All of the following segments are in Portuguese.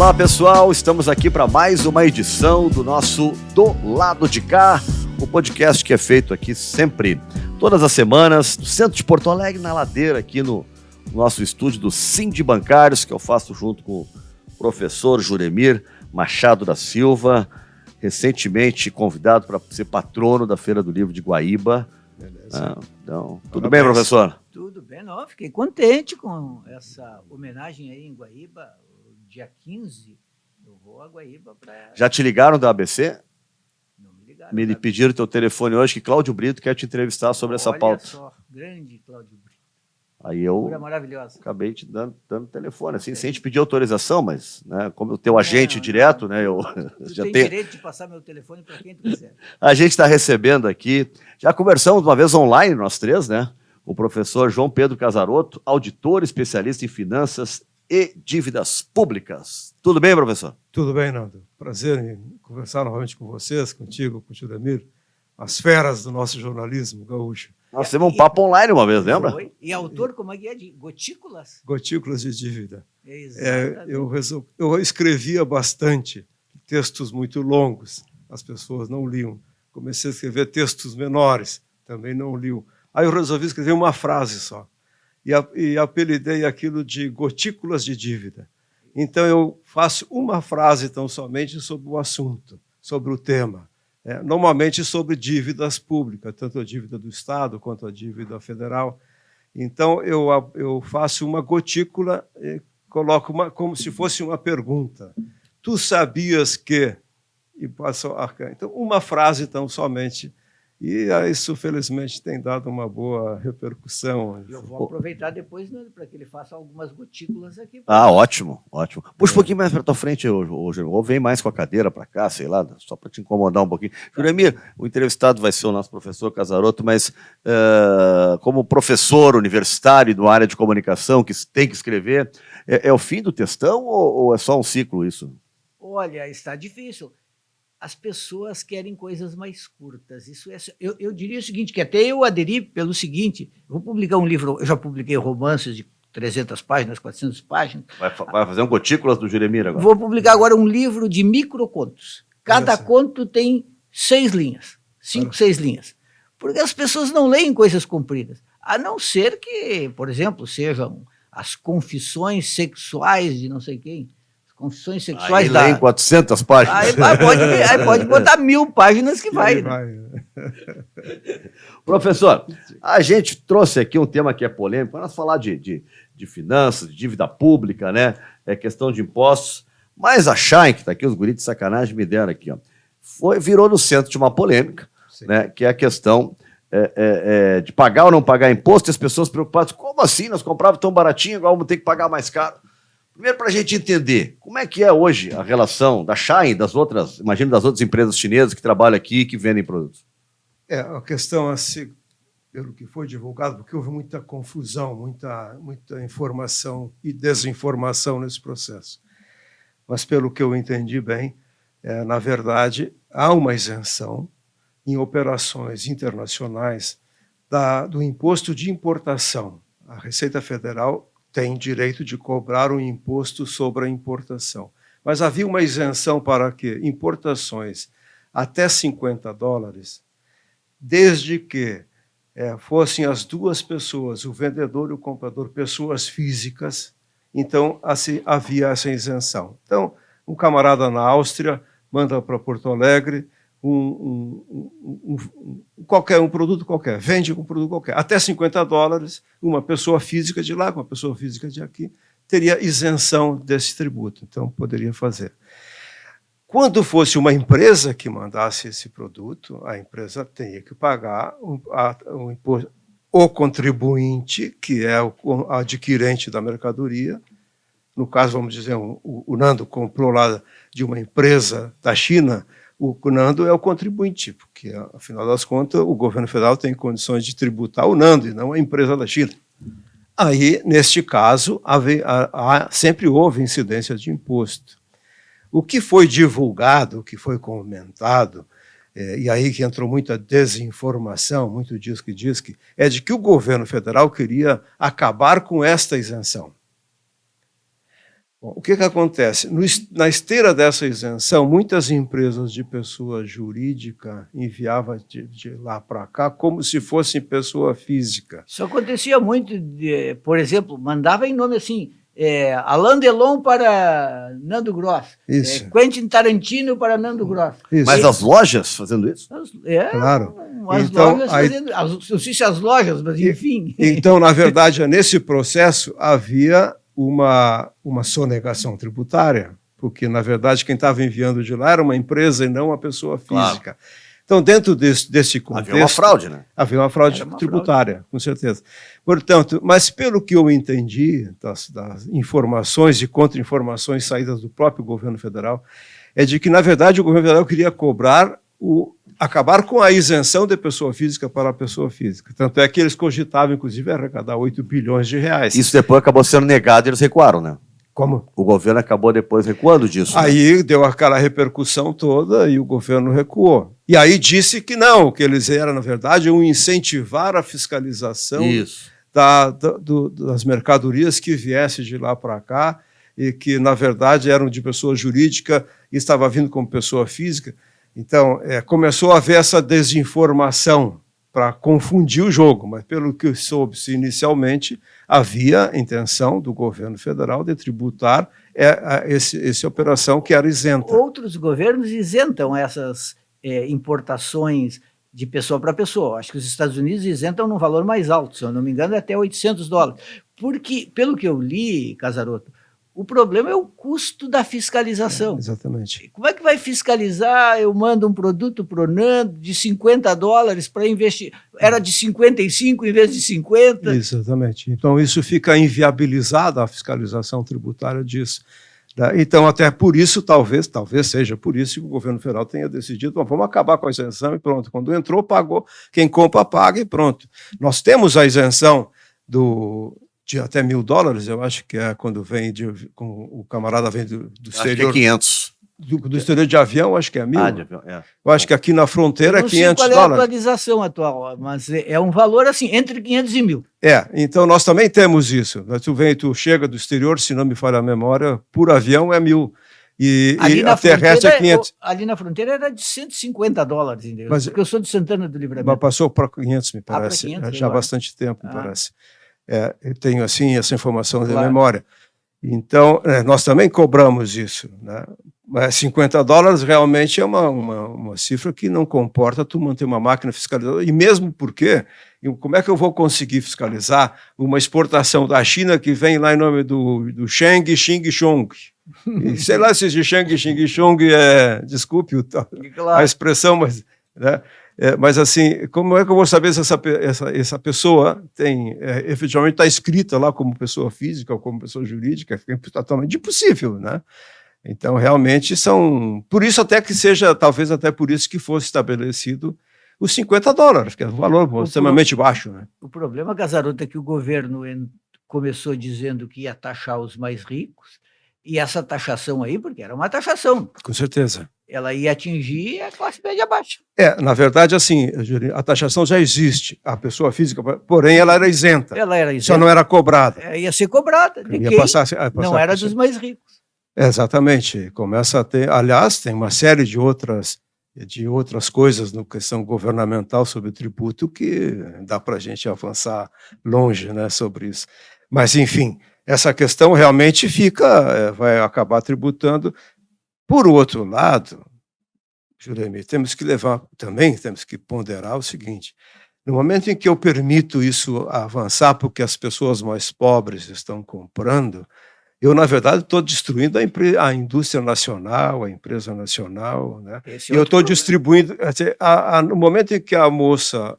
Olá pessoal, estamos aqui para mais uma edição do nosso Do Lado de Cá, o podcast que é feito aqui sempre, todas as semanas, no centro de Porto Alegre, na Ladeira, aqui no nosso estúdio do Sind Bancários, que eu faço junto com o professor Juremir Machado da Silva, recentemente convidado para ser patrono da Feira do Livro de Guaíba. Beleza. Então, tudo bem, professor? Tudo bem, não, fiquei contente com essa homenagem aí em Guaíba. Dia 15, eu vou a Guaíba para... Já te ligaram da ABC? Não me ligaram. Me pediram teu telefone hoje, que Cláudio Brito quer te entrevistar sobre essa pauta. Olha só, grande Cláudio Brito. Aí eu Figura maravilhosa. acabei te dando telefone, assim, sem te pedir autorização, mas, né, como o teu agente direto, né, eu Tu já tem tenho... direito de passar meu telefone para quem tu quiser. A gente está recebendo aqui, já conversamos uma vez online, nós três, né, o professor João Pedro Casarotto, auditor especialista em finanças e dívidas públicas. Tudo bem, professor? Tudo bem, Nando. Prazer em conversar novamente com vocês, contigo, com o Juremir, as feras do nosso jornalismo gaúcho. Nós temos um papo online uma vez, lembra? Foi. E autor, como é que é? De gotículas? Gotículas de dívida. Exatamente. Eu escrevia bastante, textos muito longos, as pessoas não liam. Comecei a escrever textos menores, também não liam. Aí eu resolvi escrever uma frase só. E apelidei aquilo de gotículas de dívida. Então, eu faço uma frase tão somente sobre o assunto, sobre o tema. Normalmente sobre dívidas públicas, tanto a dívida do Estado quanto a dívida federal. Então, eu faço uma gotícula e coloco como se fosse uma pergunta. Tu sabias que... E passo a... Então, uma frase tão somente... E isso, felizmente, tem dado uma boa repercussão. Eu vou aproveitar depois, né, para que ele faça algumas gotículas aqui. Ótimo, ótimo. Puxa um pouquinho mais para tua frente, ou vem mais com a cadeira para cá, sei lá, só para te incomodar um pouquinho. Juremir, o entrevistado vai ser o nosso professor Casarotto, mas como professor universitário da área de comunicação, que tem que escrever, é o fim do textão ou é só um ciclo isso? Olha, está difícil. As pessoas querem coisas mais curtas. Isso é, eu diria o seguinte, que até eu aderi pelo seguinte, eu vou publicar um livro, eu já publiquei romances de 300 páginas, 400 páginas. Vai fazer um gotículas do Juremir agora? Vou publicar agora um livro de microcontos. Cada conto tem 6 linhas, 5, 6 linhas. Porque as pessoas não leem coisas compridas, a não ser que, por exemplo, sejam as confissões sexuais de não sei quem. Confissões sexuais da... Aí 400 páginas. Aí pode botar 1000 páginas que vai. Né? Professor, a gente trouxe aqui um tema que é polêmico, para nós falar de finanças, de dívida pública, né? É questão de impostos, mas a Shine, que está aqui, os guris de sacanagem me deram aqui, ó, virou no centro de uma polêmica, né? Que é a questão de pagar ou não pagar imposto, e as pessoas preocupadas, como assim? Nós comprávamos tão baratinho, agora vamos ter que pagar mais caro. Primeiro, para a gente entender, como é que é hoje a relação da Shine, das outras empresas chinesas que trabalham aqui e que vendem produtos? A questão, assim, pelo que foi divulgado, porque houve muita confusão, muita informação e desinformação nesse processo. Mas, pelo que eu entendi bem, na verdade, há uma isenção em operações internacionais do imposto de importação. A Receita Federal tem direito de cobrar um imposto sobre a importação. Mas havia uma isenção para que importações até $50, desde que fossem as duas pessoas, o vendedor e o comprador, pessoas físicas, então assim, havia essa isenção. Então, um camarada na Áustria manda para Porto Alegre um produto qualquer, vende um produto qualquer, até $50, uma pessoa física de lá, com uma pessoa física de aqui, teria isenção desse tributo, então poderia fazer. Quando fosse uma empresa que mandasse esse produto, a empresa teria que pagar o imposto, o contribuinte, que é o adquirente da mercadoria. No caso, vamos dizer, o Nando comprou lá de uma empresa da China, o Nando é o contribuinte, porque, afinal das contas, o governo federal tem condições de tributar o Nando e não a empresa da China. Aí, neste caso, sempre houve incidência de imposto. O que foi divulgado, o que foi comentado, e aí que entrou muita desinformação, muito diz que, é de que o governo federal queria acabar com esta isenção. Bom, o que acontece? Na esteira dessa isenção, muitas empresas de pessoa jurídica enviavam de lá para cá como se fossem pessoa física. Isso acontecia muito, por exemplo, mandava em nome assim, Alain Delon para Nando Gross, Quentin Tarantino para Nando Gross. Isso. Mas as lojas fazendo isso? Claro. As lojas fazendo, não sei se as lojas, mas enfim. Então, na verdade, nesse processo havia uma sonegação tributária, porque, na verdade, quem estava enviando de lá era uma empresa e não uma pessoa física. Claro. Então, dentro desse contexto... Havia uma fraude, né? Havia uma fraude tributária, com certeza. Portanto, mas pelo que eu entendi das informações e contra-informações saídas do próprio governo federal, é de que, na verdade, o governo federal queria acabar com a isenção de pessoa física para a pessoa física. Tanto é que eles cogitavam, inclusive, arrecadar 8 bilhões de reais. Isso depois acabou sendo negado e eles recuaram, né? Como? O governo acabou depois recuando disso. Aí, né? Deu aquela repercussão toda e o governo recuou. E aí disse que não, que eles eram, na verdade, incentivar a fiscalização das mercadorias que viessem de lá para cá e que, na verdade, eram de pessoa jurídica e estava vindo como pessoa física. Então, começou a haver essa desinformação para confundir o jogo, mas pelo que soube-se inicialmente, havia intenção do governo federal de tributar essa operação que era isenta. Outros governos isentam essas importações de pessoa para pessoa. Acho que os Estados Unidos isentam num valor mais alto, se eu não me engano, é até $800. Porque, pelo que eu li, Casaroto, o problema é o custo da fiscalização. Exatamente. Como é que vai fiscalizar? Eu mando um produto para o Nando de $50 para investir. Era de 55 em vez de 50. Exatamente. Então, isso fica inviabilizada a fiscalização tributária disso. Então, até por isso, talvez seja por isso que o governo federal tenha decidido, vamos acabar com a isenção e pronto. Quando entrou, pagou. Quem compra, paga e pronto. Nós temos a isenção de até $1.000, eu acho que é quando o camarada vem do exterior. Acho que é 500. Do exterior de avião, acho que é 1.000. De avião, Eu acho que aqui na fronteira é $500. Não sei qual é a atualização atual, mas é um valor assim, entre 500 e 1.000. Então nós também temos isso. Tu chega do exterior, se não me falha a memória, por avião é 1.000. E a terrestre é 500. Ali na fronteira era de $150, entendeu? Porque eu sou de Santana do Livramento. Mas passou para 500, me parece. 500, já há bastante tempo, me parece. Eu tenho, assim, essa informação de memória. Então, nós também cobramos isso, né? Mas $50 realmente é uma cifra que não comporta tu manter uma máquina fiscalizadora. E mesmo porque, como é que eu vou conseguir fiscalizar uma exportação da China que vem lá em nome do Sheng Xing Chong? E sei lá se esse Sheng Xing Chong desculpe a expressão, mas... Né? Mas assim, como é que eu vou saber se essa pessoa efetivamente está escrita lá como pessoa física ou como pessoa jurídica? Fica totalmente impossível, né? Então, realmente por isso até que seja, talvez até por isso que fosse estabelecido os $50, que é um valor extremamente baixo, né? O problema, Casaroto, é que o governo começou dizendo que ia taxar os mais ricos, e essa taxação aí, porque era uma taxação. Com certeza. Ela ia atingir a classe média baixa. Na verdade, assim, a taxação já existe, a pessoa física, porém ela era isenta. Ela era isenta. Só não era cobrada. Ia ser cobrada. De quem? Não era dos mais ricos. Exatamente. Começa a ter, aliás, tem uma série de outras coisas na questão governamental sobre o tributo que dá para a gente avançar longe, né, sobre isso. Mas, enfim, essa questão realmente vai acabar tributando. Por outro lado, Juremi, temos que ponderar o seguinte: no momento em que eu permito isso avançar porque as pessoas mais pobres estão comprando, eu, na verdade, estou destruindo a indústria nacional, a empresa nacional, né? E eu estou distribuindo... no momento em que a moça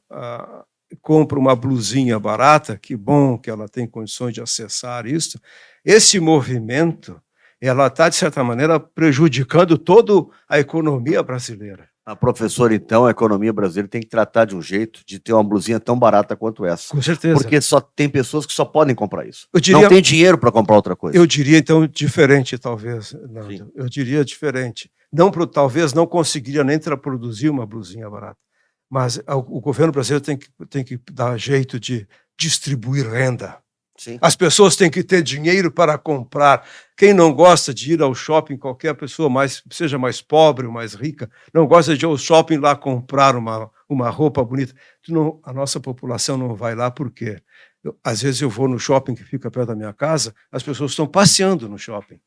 compra uma blusinha barata, que bom que ela tem condições de acessar isso, esse movimento, ela está, de certa maneira, prejudicando toda a economia brasileira. A professora, então, a economia brasileira tem que tratar de um jeito de ter uma blusinha tão barata quanto essa. Com certeza. Porque só tem pessoas que só podem comprar isso. Não tem dinheiro para comprar outra coisa. Eu diria, então, diferente, talvez, Nando. Eu diria diferente. Talvez não conseguiria nem produzir uma blusinha barata. Mas o governo brasileiro tem que dar jeito de distribuir renda. Sim. As pessoas têm que ter dinheiro para comprar. Quem não gosta de ir ao shopping, qualquer pessoa, seja mais pobre ou mais rica, não gosta de ir ao shopping lá comprar uma roupa bonita. A nossa população não vai lá por quê? Às vezes eu vou no shopping que fica perto da minha casa, as pessoas estão passeando no shopping.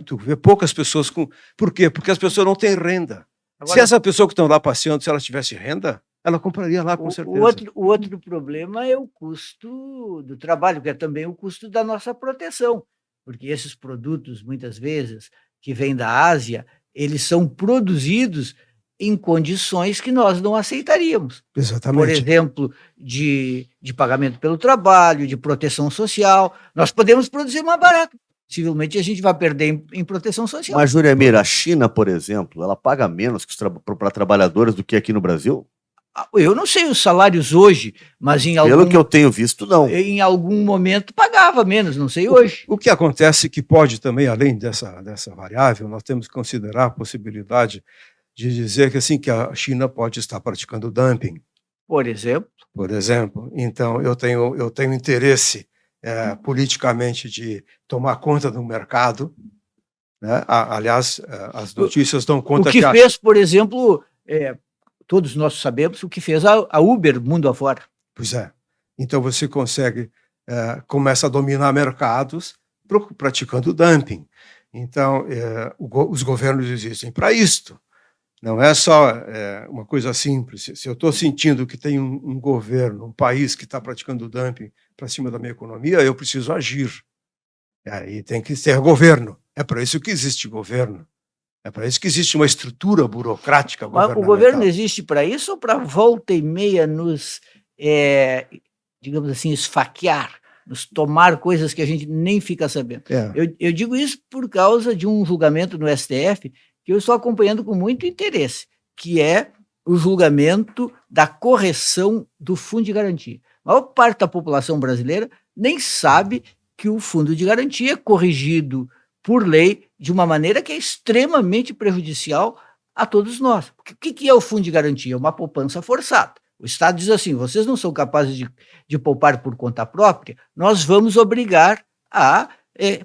Tu vê poucas pessoas com... Por quê? Porque as pessoas não têm renda. Agora, se essa pessoa que estão lá passeando, se ela tivesse renda, ela compraria lá, com certeza. O outro problema é o custo do trabalho, que é também o custo da nossa proteção, porque esses produtos, muitas vezes, que vêm da Ásia, eles são produzidos em condições que nós não aceitaríamos. Exatamente. Por exemplo, de pagamento pelo trabalho, de proteção social. Nós podemos produzir mais barato. Possivelmente a gente vai perder em proteção social. Mas, Juremir, a China, por exemplo, ela paga menos para trabalhadores do que aqui no Brasil? Eu não sei os salários hoje, mas Pelo que eu tenho visto, não. Em algum momento pagava menos, não sei hoje. O que acontece que pode também, além dessa variável, nós temos que considerar a possibilidade de dizer que, assim, que a China pode estar praticando dumping. Por exemplo. Por exemplo. Então, eu tenho interesse politicamente de tomar conta do mercado. Né? Aliás, as notícias dão conta que... O que fez, por exemplo... todos nós sabemos o que fez a Uber mundo afora. Pois é. Então você começa a dominar mercados praticando dumping. Então, os governos existem para isto. Não é só uma coisa simples. Se eu estou sentindo que tem um governo, um país que está praticando dumping para cima da minha economia, eu preciso agir. E tem que ter governo. É para isso que existe governo. É para isso que existe uma estrutura burocrática governamental. O governo existe para isso ou para volta e meia nos, digamos assim, esfaquear, nos tomar coisas que a gente nem fica sabendo? Eu digo isso por causa de um julgamento no STF que eu estou acompanhando com muito interesse, que é o julgamento da correção do Fundo de Garantia. A maior parte da população brasileira nem sabe que o Fundo de Garantia é corrigido por lei, de uma maneira que é extremamente prejudicial a todos nós. O que é o Fundo de Garantia? É uma poupança forçada. O Estado diz assim, vocês não são capazes de poupar por conta própria, nós vamos obrigar a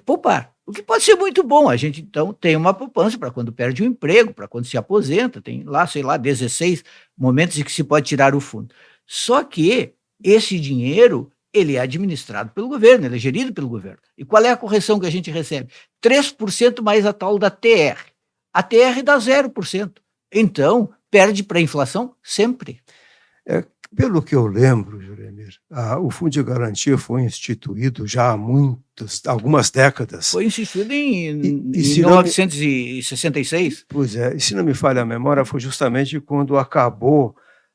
poupar. O que pode ser muito bom. A gente, então, tem uma poupança para quando perde o emprego, para quando se aposenta, tem lá, sei lá, 16 momentos em que se pode tirar o fundo. Só que esse dinheiro... ele é administrado pelo governo, ele é gerido pelo governo. E qual é a correção que a gente recebe? 3% mais a tal da TR. A TR dá 0%. Então, perde para a inflação sempre. Pelo que eu lembro, Juremir, o Fundo de Garantia foi instituído já há algumas décadas. Foi instituído em 1966. Pois é, e se não me falha a memória, foi justamente quando acabou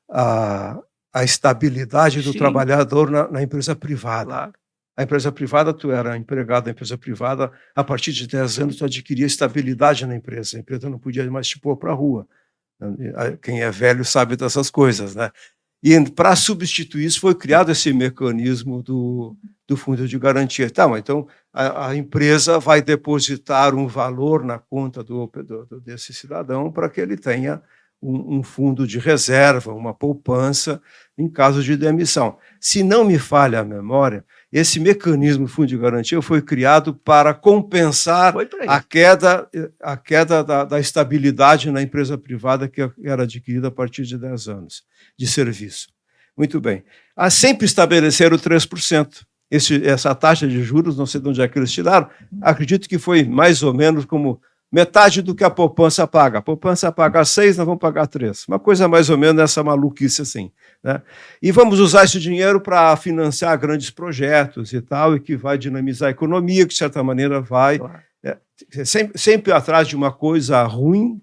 a estabilidade do trabalhador na empresa privada. Claro. A empresa privada, tu era empregado da empresa privada, a partir de 10 anos tu adquiria estabilidade na empresa. A empresa não podia mais te pôr para a rua. Quem é velho sabe dessas coisas, né? E para substituir isso foi criado esse mecanismo do Fundo de Garantia. Tá, então a empresa vai depositar um valor na conta desse cidadão para que ele tenha um fundo de reserva, uma poupança em caso de demissão. Se não me falha a memória, esse mecanismo Fundo de Garantia foi criado para compensar a queda da estabilidade na empresa privada que era adquirida a partir de 10 anos de serviço. Muito bem. Sempre estabeleceram 3%. Essa taxa de juros, não sei de onde é que eles tiraram, acredito que foi mais ou menos como metade do que a poupança paga. A poupança paga 6, nós vamos pagar 3. Uma coisa mais ou menos nessa maluquice assim. Né? E vamos usar esse dinheiro para financiar grandes projetos e tal, e que vai dinamizar a economia, que de certa maneira vai sempre atrás de uma coisa ruim,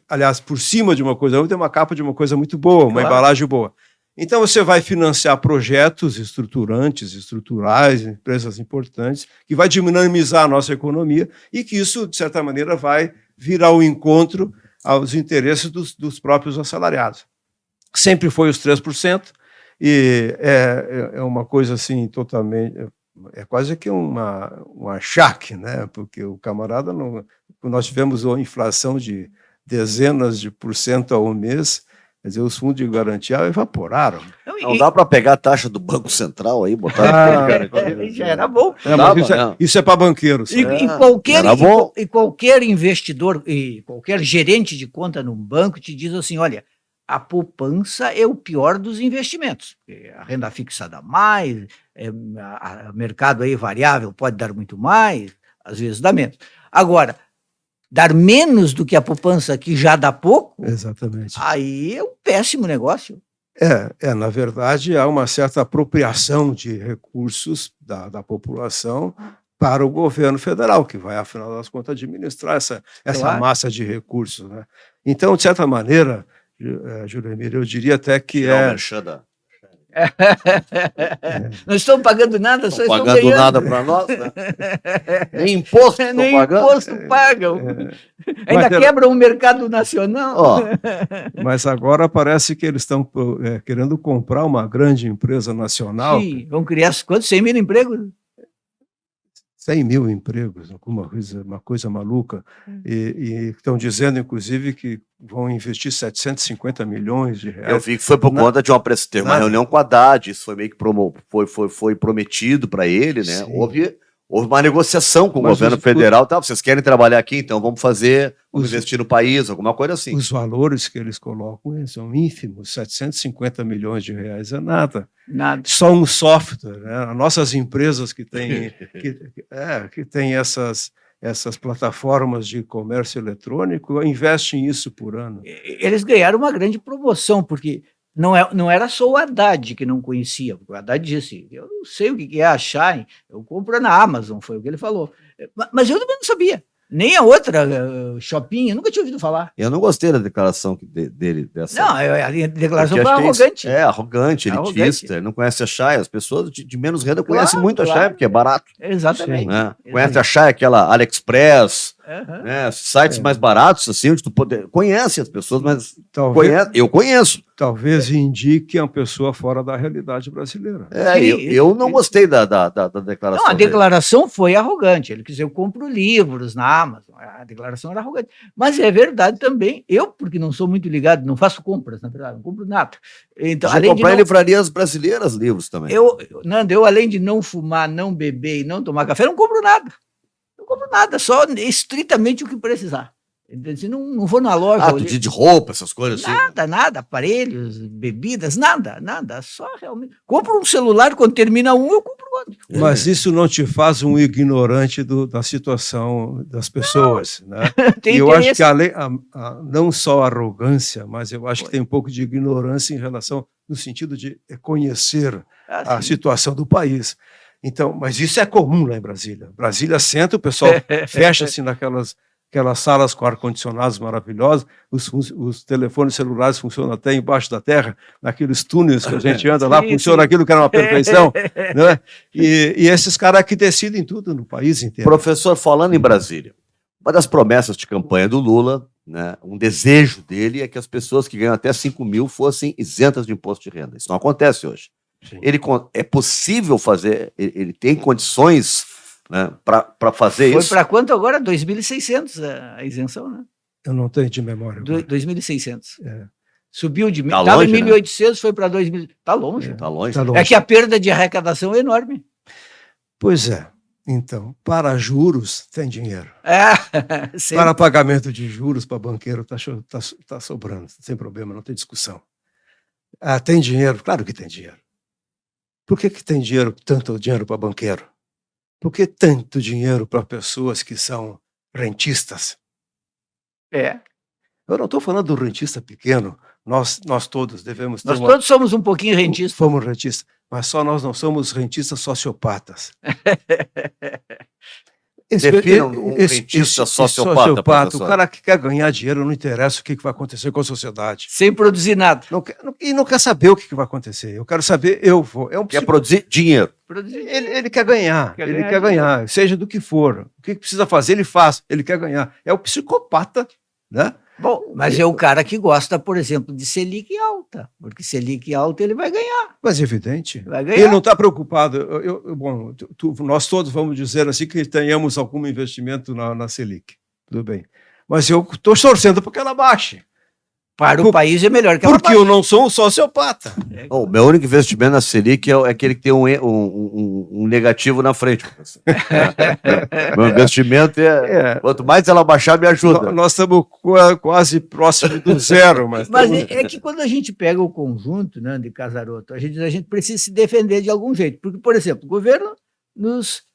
aliás, por cima de uma coisa ruim, tem uma capa de uma coisa muito boa, uma embalagem boa. Então, você vai financiar projetos estruturais, empresas importantes, que vai dinamizar a nossa economia e que isso, de certa maneira, vai vir ao encontro aos interesses dos próprios assalariados. Sempre foi os 3%, e é uma coisa assim totalmente... É quase que um achaque, né? Porque o camarada não... Nós tivemos uma inflação de dezenas de % ao mês, Quer dizer, os fundos de garantia evaporaram. Não dá para pegar a taxa do Banco Central aí, botar. Já era bom. Mas isso é para banqueiros. E qualquer investidor, e qualquer gerente de conta num banco te diz assim, olha, a poupança é o pior dos investimentos. A renda fixa dá mais, o mercado aí variável pode dar muito mais, às vezes dá menos. Agora, dar menos do que a poupança que já dá pouco, exatamente, aí é um péssimo negócio. Na verdade, há uma certa apropriação de recursos da população para o governo federal, que vai, afinal das contas, administrar essa claro, massa de recursos, né? Então, de certa maneira, Juremir, eu diria até que Não estão pagando nada, só estão pagando nada para nós, né? Nem imposto nem imposto pagam. Ainda quebram o mercado nacional. Mas agora parece que eles estão querendo comprar uma grande empresa nacional. Sim, vão criar quantos? 100 mil empregos? 100 mil empregos, uma coisa maluca. E estão dizendo, inclusive, que vão investir 750 milhões de reais. Eu vi que foi por conta de uma reunião com a Haddad, isso foi meio que foi prometido para ele, né? Houve uma negociação com o governo federal, tá? Vocês querem trabalhar aqui, então vamos investir no país, alguma coisa assim. Os valores que eles colocam são ínfimos, 750 milhões de reais é nada. Nada. Só um software, né? Nossas empresas que têm essas plataformas de comércio eletrônico investem isso por ano. Eles ganharam uma grande promoção, porque não era só o Haddad que não conhecia, porque o Haddad disse, eu não sei o que é a Shine, eu compro na Amazon, foi o que ele falou. Mas eu também não sabia. Nem a outra, Shopping, eu nunca tinha ouvido falar. Eu não gostei da declaração dele. Não, a declaração foi arrogante. Arrogante, elitista. Ele não conhece a Shai. As pessoas de menos renda conhecem muito a Shai, porque é barato. Exatamente. Né? Conhece a Shai, aquela AliExpress, né? Sites mais baratos, assim, onde tu conhece as pessoas, mas eu conheço. Talvez indique uma pessoa fora da realidade brasileira. Eu não gostei da declaração. Não, a declaração foi arrogante. Ele quis dizer, eu compro livros na Amazon. A declaração era arrogante. Mas é verdade também. Eu, porque não sou muito ligado, não faço compras, na verdade, não compro nada. Então, além de comprar em livrarias brasileiras livros também. Nando, eu, além de não fumar, não beber e não tomar café, não compro nada. Não compro nada, só estritamente o que precisar. Não vou na loja. De roupa, essas coisas assim. Nada, aparelhos, bebidas, nada, só realmente. Compro um celular, quando termina um, eu compro outro. Mas isso não te faz um ignorante da situação das pessoas, né? E eu acho que não só arrogância, mas eu acho que tem um pouco de ignorância em relação, no sentido de conhecer a situação do país. Então, mas isso é comum lá em Brasília. Brasília senta, o pessoal fecha-se naquelas salas com ar-condicionados maravilhosos, os telefones celulares funcionam até embaixo da terra, naqueles túneis que a gente anda lá, funciona aquilo que era uma perfeição, né? E esses caras que decidem tudo no país inteiro. Professor, falando em Brasília, uma das promessas de campanha do Lula, né, um desejo dele é que as pessoas que ganham até 5 mil fossem isentas de imposto de renda. Isso não acontece hoje. É possível fazer, ele tem condições, né, para fazer isso. Foi para quanto agora? 2.600 a isenção, né? Eu não tenho de memória. 2.600. Subiu de... Tá Estava longe, em 1.800, né? Foi para 2.000. Está longe. Tá longe. É que a perda de arrecadação é enorme. Pois é. Então, para juros, tem dinheiro. Sempre. Para pagamento de juros, para banqueiro, tá sobrando. Sem problema, não tem discussão. Tem dinheiro? Claro que tem dinheiro. Por que tem dinheiro, tanto dinheiro para banqueiro? Por que tanto dinheiro para pessoas que são rentistas? Eu não estou falando do rentista pequeno. Nós todos devemos ter. Nós todos somos um pouquinho rentistas. Fomos rentistas, mas só nós não somos rentistas sociopatas. Definam um rentista sociopata. O cara que quer ganhar dinheiro, não interessa o que vai acontecer com a sociedade. Sem produzir nada. Não quer saber o que vai acontecer. Eu quero saber, Quer produzir dinheiro. Ele quer ganhar. Ele quer ganhar, seja do que for. O que precisa fazer, ele faz. Ele quer ganhar. É o psicopata, né? Bom, mas é o cara que gosta, por exemplo, de Selic alta, porque Selic alta ele vai ganhar. Mas é evidente. Vai ganhar. Ele não está preocupado. Nós todos vamos dizer assim que tenhamos algum investimento na Selic. Tudo bem. Mas eu estou torcendo para que ela baixe. Para o país é melhor que ela Porque eu não sou um sociopata. O meu único investimento na Selic é aquele que tem um negativo na frente. Meu investimento quanto mais ela baixar, me ajuda. Nós estamos quase próximo do zero. Mas é que quando a gente pega o conjunto, né, de Casaroto, a gente precisa se defender de algum jeito. Porque, por exemplo, o governo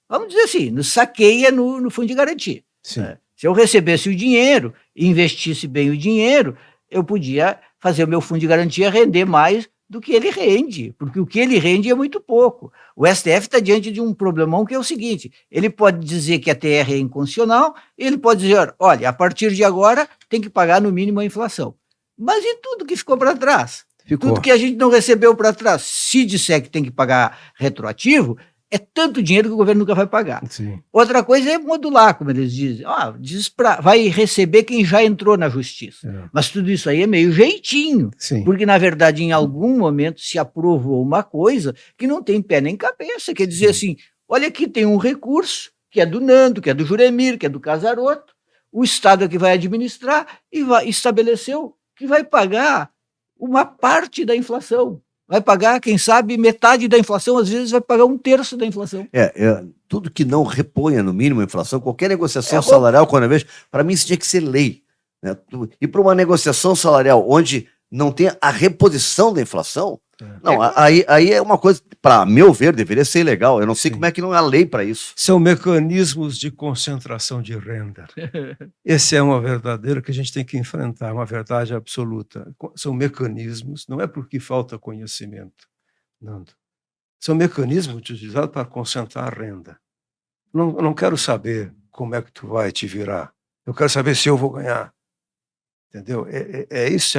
vamos dizer assim, nos saqueia no fundo de garantia. Né? Se eu recebesse o dinheiro e investisse bem o dinheiro, eu podia fazer o meu fundo de garantia render mais do que ele rende, porque o que ele rende é muito pouco. O STF está diante de um problemão que é o seguinte, ele pode dizer que a TR é inconstitucional, ele pode dizer, olha, a partir de agora tem que pagar no mínimo a inflação. Mas e tudo que ficou para trás? Tudo que a gente não recebeu para trás, se disser que tem que pagar retroativo, é tanto dinheiro que o governo nunca vai pagar. Sim. Outra coisa é modular, como eles dizem. Vai receber quem já entrou na justiça. Mas tudo isso aí é meio jeitinho. Sim. Porque, na verdade, em algum momento se aprovou uma coisa que não tem pé nem cabeça. Quer dizer assim, olha aqui, tem um recurso que é do Nando, que é do Juremir, que é do Casaroto. O Estado é que vai administrar e estabeleceu que vai pagar uma parte da inflação. Vai pagar, quem sabe, metade da inflação, às vezes vai pagar 1/3 da inflação. Tudo que não reponha no mínimo a inflação, qualquer negociação salarial, quando eu vejo, para mim isso tinha que ser lei. Né? E para uma negociação salarial onde não tem a reposição da inflação, aí é uma coisa, para meu ver, deveria ser ilegal. Eu não sei como é que não há lei para isso. São mecanismos de concentração de renda. Esse é uma verdadeira que a gente tem que enfrentar, uma verdade absoluta. São mecanismos, não é porque falta conhecimento, Nando. São mecanismos utilizados para concentrar a renda. Não quero saber como é que tu vai te virar. Eu quero saber se eu vou ganhar. Entendeu? Isso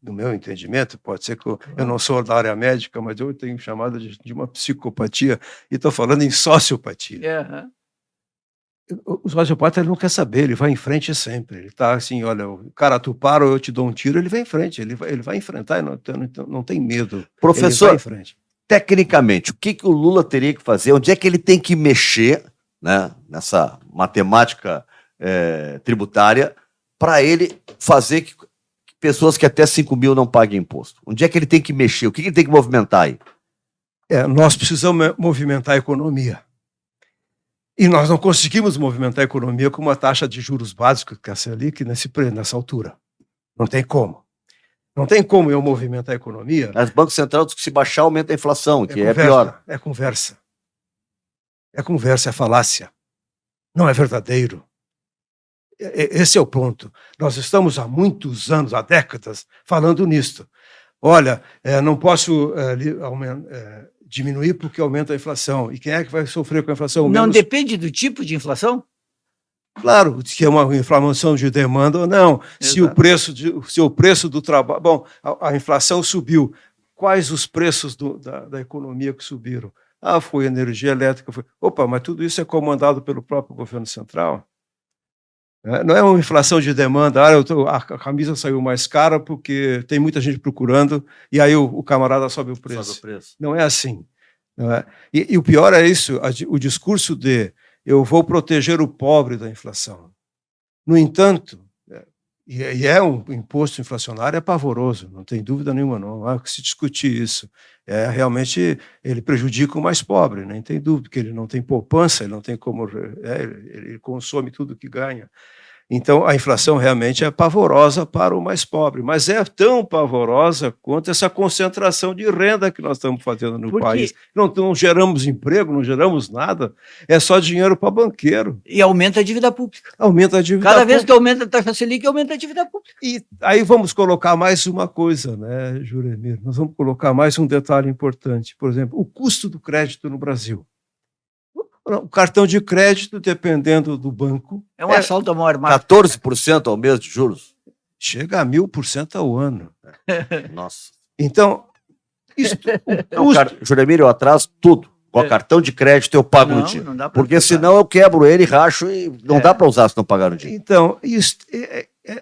no meu entendimento, pode ser que eu não sou da área médica, mas eu tenho chamado de uma psicopatia e estou falando em sociopatia. O sociopata ele não quer saber, ele vai em frente sempre. Ele está assim, olha, cara, tu para ou eu te dou um tiro, ele vai em frente, ele vai enfrentar, não tem medo. Professor, ele vai em frente. Tecnicamente, o que o Lula teria que fazer? Onde é que ele tem que mexer, né, nessa matemática tributária para ele fazer que pessoas que até 5 mil não paguem imposto? Onde é que ele tem que mexer? O que ele tem que movimentar aí? Nós precisamos movimentar a economia. E nós não conseguimos movimentar a economia com uma taxa de juros básicos que é a Selic nessa altura. Não tem como. Não tem como eu movimentar a economia. Mas o Banco Central diz que se baixar aumenta a inflação, que conversa, é pior. É conversa. É conversa, é falácia. Não é verdadeiro. Esse é o ponto. Nós estamos há muitos anos, há décadas, falando nisto. Olha, não posso diminuir porque aumenta a inflação. E quem é que vai sofrer com a inflação? Não depende do tipo de inflação? Claro, que é uma inflação de demanda ou não. Se o preço do trabalho... Bom, a inflação subiu. Quais os preços da economia que subiram? Foi energia elétrica. Opa, mas tudo isso é comandado pelo próprio governo central. Não é uma inflação de demanda, a camisa saiu mais cara porque tem muita gente procurando e aí o camarada sobe o preço. Não é assim. Não é? E o pior é isso, o discurso de eu vou proteger o pobre da inflação. No entanto, um imposto inflacionário é pavoroso, não tem dúvida nenhuma, não há que se discutir isso. Realmente ele prejudica o mais pobre, nem tem dúvida, que ele não tem poupança, ele não tem como, ele consome tudo que ganha. Então, a inflação realmente é pavorosa para o mais pobre, mas é tão pavorosa quanto essa concentração de renda que nós estamos fazendo no país. Não geramos emprego, não geramos nada, é só dinheiro para banqueiro. E aumenta a dívida pública. Aumenta a dívida Cada vez que aumenta a taxa Selic, aumenta a dívida pública. E aí vamos colocar mais uma coisa, né, Juremir? Nós vamos colocar mais um detalhe importante. Por exemplo, o custo do crédito no Brasil. O cartão de crédito, dependendo do banco... É um assalto à mão armada. 14% ao mês de juros? Chega a 1000% ao ano. Nossa. Então, Juremir, eu atraso tudo. Com cartão de crédito eu pago no dia. Não dá pra Porque trocar. senão eu quebro ele, racho e não dá para usar se não pagar no dia. Então,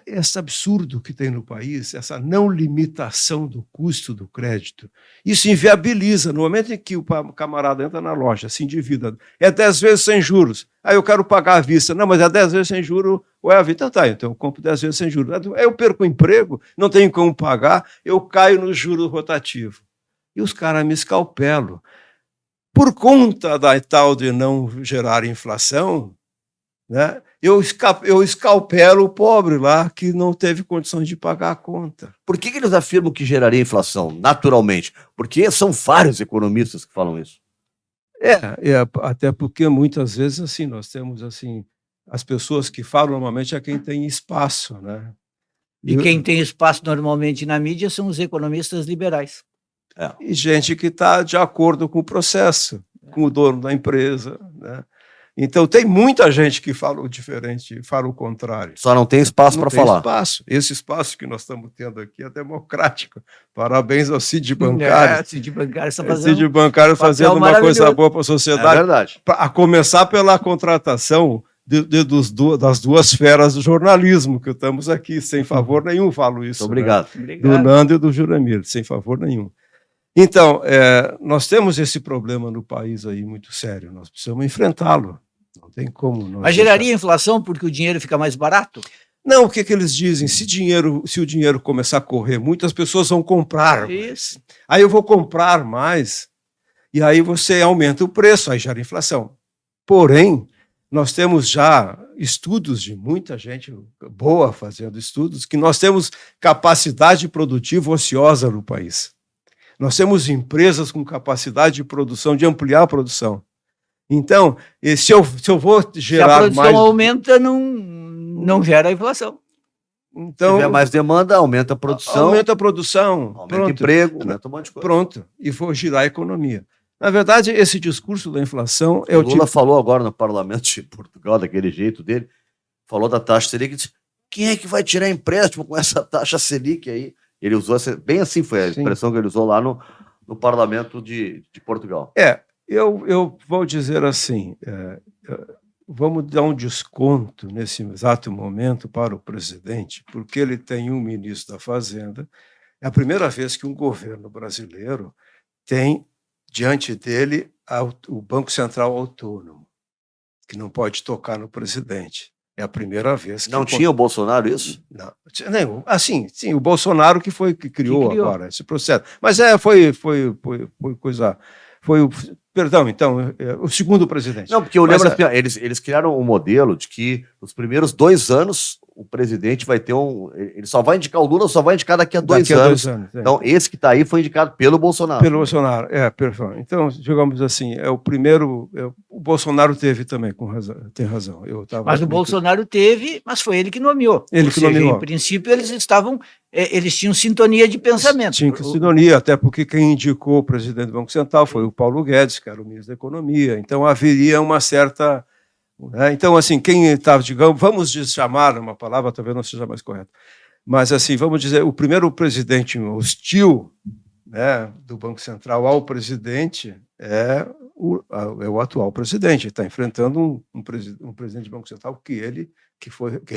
esse absurdo que tem no país, essa não limitação do custo do crédito, isso inviabiliza. No momento em que o camarada entra na loja, se endivida, é 10 vezes sem juros. Aí eu quero pagar à vista. Não, mas é 10 vezes sem juros ou é à vista? Então eu compro 10 vezes sem juros. Aí eu perco o emprego, não tenho como pagar, eu caio no juro rotativo. E os caras me escalpelam. Por conta da tal de não gerar inflação, né, eu escalpelo o pobre lá que não teve condições de pagar a conta. Por que eles afirmam que geraria inflação naturalmente? Porque são vários economistas que falam isso. Até porque muitas vezes assim nós temos assim as pessoas que falam normalmente é quem tem espaço, né? E quem tem espaço normalmente na mídia são os economistas liberais. E gente que está de acordo com o processo, com o dono da empresa, né? Então tem muita gente que fala o diferente, fala o contrário. Só não tem espaço para falar. Espaço. Esse espaço que nós estamos tendo aqui é democrático. Parabéns ao Cid Bancário. Cid Bancário está fazendo, Cid Bancário fazendo uma coisa boa para a sociedade. É verdade. A começar pela contratação das duas feras do jornalismo, que estamos aqui, sem favor nenhum, falo isso. Muito obrigado. Né? Do Nando e do Juramir, sem favor nenhum. Então, nós temos esse problema no país aí muito sério, nós precisamos enfrentá-lo. Não tem como. Mas geraria inflação porque o dinheiro fica mais barato? Não, o que eles dizem? Se o dinheiro começar a correr, muitas pessoas vão comprar. Isso. Aí eu vou comprar mais, e aí você aumenta o preço, aí gera inflação. Porém, nós temos já estudos de muita gente boa fazendo estudos, que nós temos capacidade produtiva ociosa no país. Nós temos empresas com capacidade de produção, de ampliar a produção. Então, se eu vou gerar mais... Se a produção aumenta, não gera inflação. Então, se tiver mais demanda, aumenta a produção. Aumenta a produção. Aumenta o emprego, aumenta um monte de coisa. Pronto, e vou girar a economia. Na verdade, esse discurso da inflação... O Lula falou agora no parlamento de Portugal, daquele jeito dele, falou da taxa Selic, disse, quem é que vai tirar empréstimo com essa taxa Selic aí? Ele usou, bem assim foi a expressão que ele usou lá no parlamento de Portugal. Eu vou dizer assim, vamos dar um desconto nesse exato momento para o presidente, porque ele tem um ministro da Fazenda. É a primeira vez que um governo brasileiro tem diante dele o Banco Central autônomo, que não pode tocar no presidente. É a primeira vez que... Não tinha o Bolsonaro isso? Não. Assim, sim, o Bolsonaro que criou agora esse processo. Mas foi coisa... Perdão, então, o segundo presidente. Não, porque eu lembro assim, eles criaram um modelo de que nos primeiros 2 anos o presidente vai ter ele só vai indicar o Lula, só vai indicar daqui a 2 anos. Então, esse que está aí foi indicado pelo Bolsonaro. Pelo Bolsonaro, perfeito. Então, digamos assim, o primeiro... o Bolsonaro teve também, tem razão. Mas o Bolsonaro teve, mas foi ele que nomeou. Ele que nomeou. Em princípio, eles tinham sintonia de pensamento. Tinha sintonia, até porque quem indicou o presidente do Banco Central foi o Paulo Guedes, que era o ministro da Economia. Então, haveria uma certa... Então, assim, quem estava, digamos, vamos chamar, uma palavra talvez não seja mais correta, mas, assim, vamos dizer, o primeiro presidente hostil, né, do Banco Central ao presidente é o atual presidente. Está enfrentando um presidente do Banco Central que ele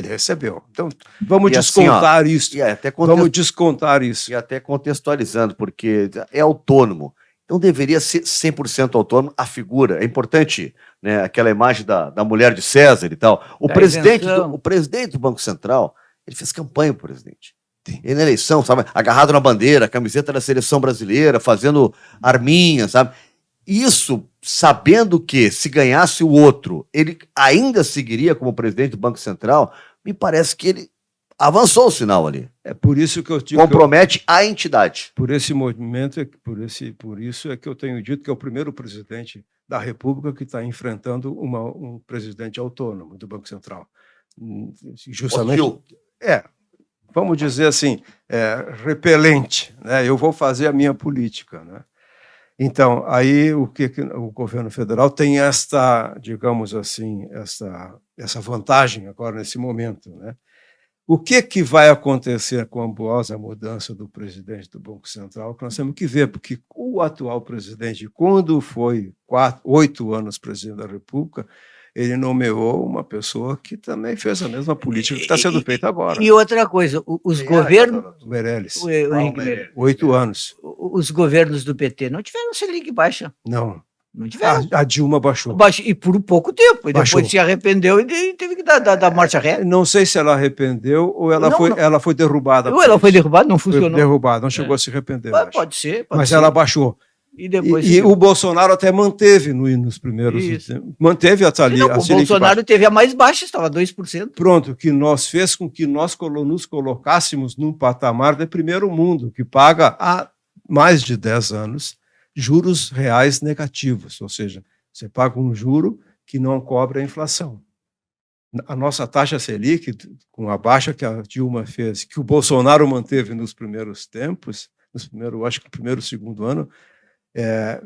recebeu. Então, vamos descontar isso. Vamos descontar isso. E até contextualizando, porque é autônomo. Então deveria ser 100% autônomo a figura. É importante, né, aquela imagem da mulher de César e tal. O presidente do Banco Central, ele fez campanha para o presidente. Ele na eleição, sabe, agarrado na bandeira, camiseta da seleção brasileira, fazendo arminha, sabe? Isso, sabendo que se ganhasse o outro, ele ainda seguiria como presidente do Banco Central, me parece que ele avançou o sinal ali. É por isso que eu digo... Compromete a entidade. Por esse movimento, por isso é que eu tenho dito que é o primeiro presidente da República que está enfrentando um presidente autônomo do Banco Central. Justamente... Vamos dizer assim, repelente. Né? Eu vou fazer a minha política. Né? Então, aí o governo federal tem esta, digamos assim, essa vantagem agora nesse momento, né? O que vai acontecer com a mudança do presidente do Banco Central, que nós temos que ver, porque o atual presidente, quando foi 8 anos presidente da República, ele nomeou uma pessoa que também fez a mesma política que está sendo feita agora. E outra coisa, os governos... O Meirelles. O Henrique Meirelles. 8 anos. Os governos do PT não tiveram Selic baixa. Não tiveram. A Dilma baixou. E por pouco tempo. E depois se arrependeu e teve que dar marcha ré. Não sei se ela arrependeu ou ela foi derrubada. Ou ela foi derrubada, não funcionou. Foi derrubada, não chegou a se arrepender. Pode ser. Mas ela baixou. E o Bolsonaro até manteve nos primeiros... Manteve a Selic. O Bolsonaro teve a mais baixa, estava 2%. Pronto, que fez com que nós nos colocássemos num patamar de primeiro mundo, que paga há mais de 10 anos juros reais negativos, ou seja, você paga um juro que não cobre a inflação. A nossa taxa Selic, com a baixa que a Dilma fez, que o Bolsonaro manteve nos primeiros tempos, acho que no primeiro, segundo ano,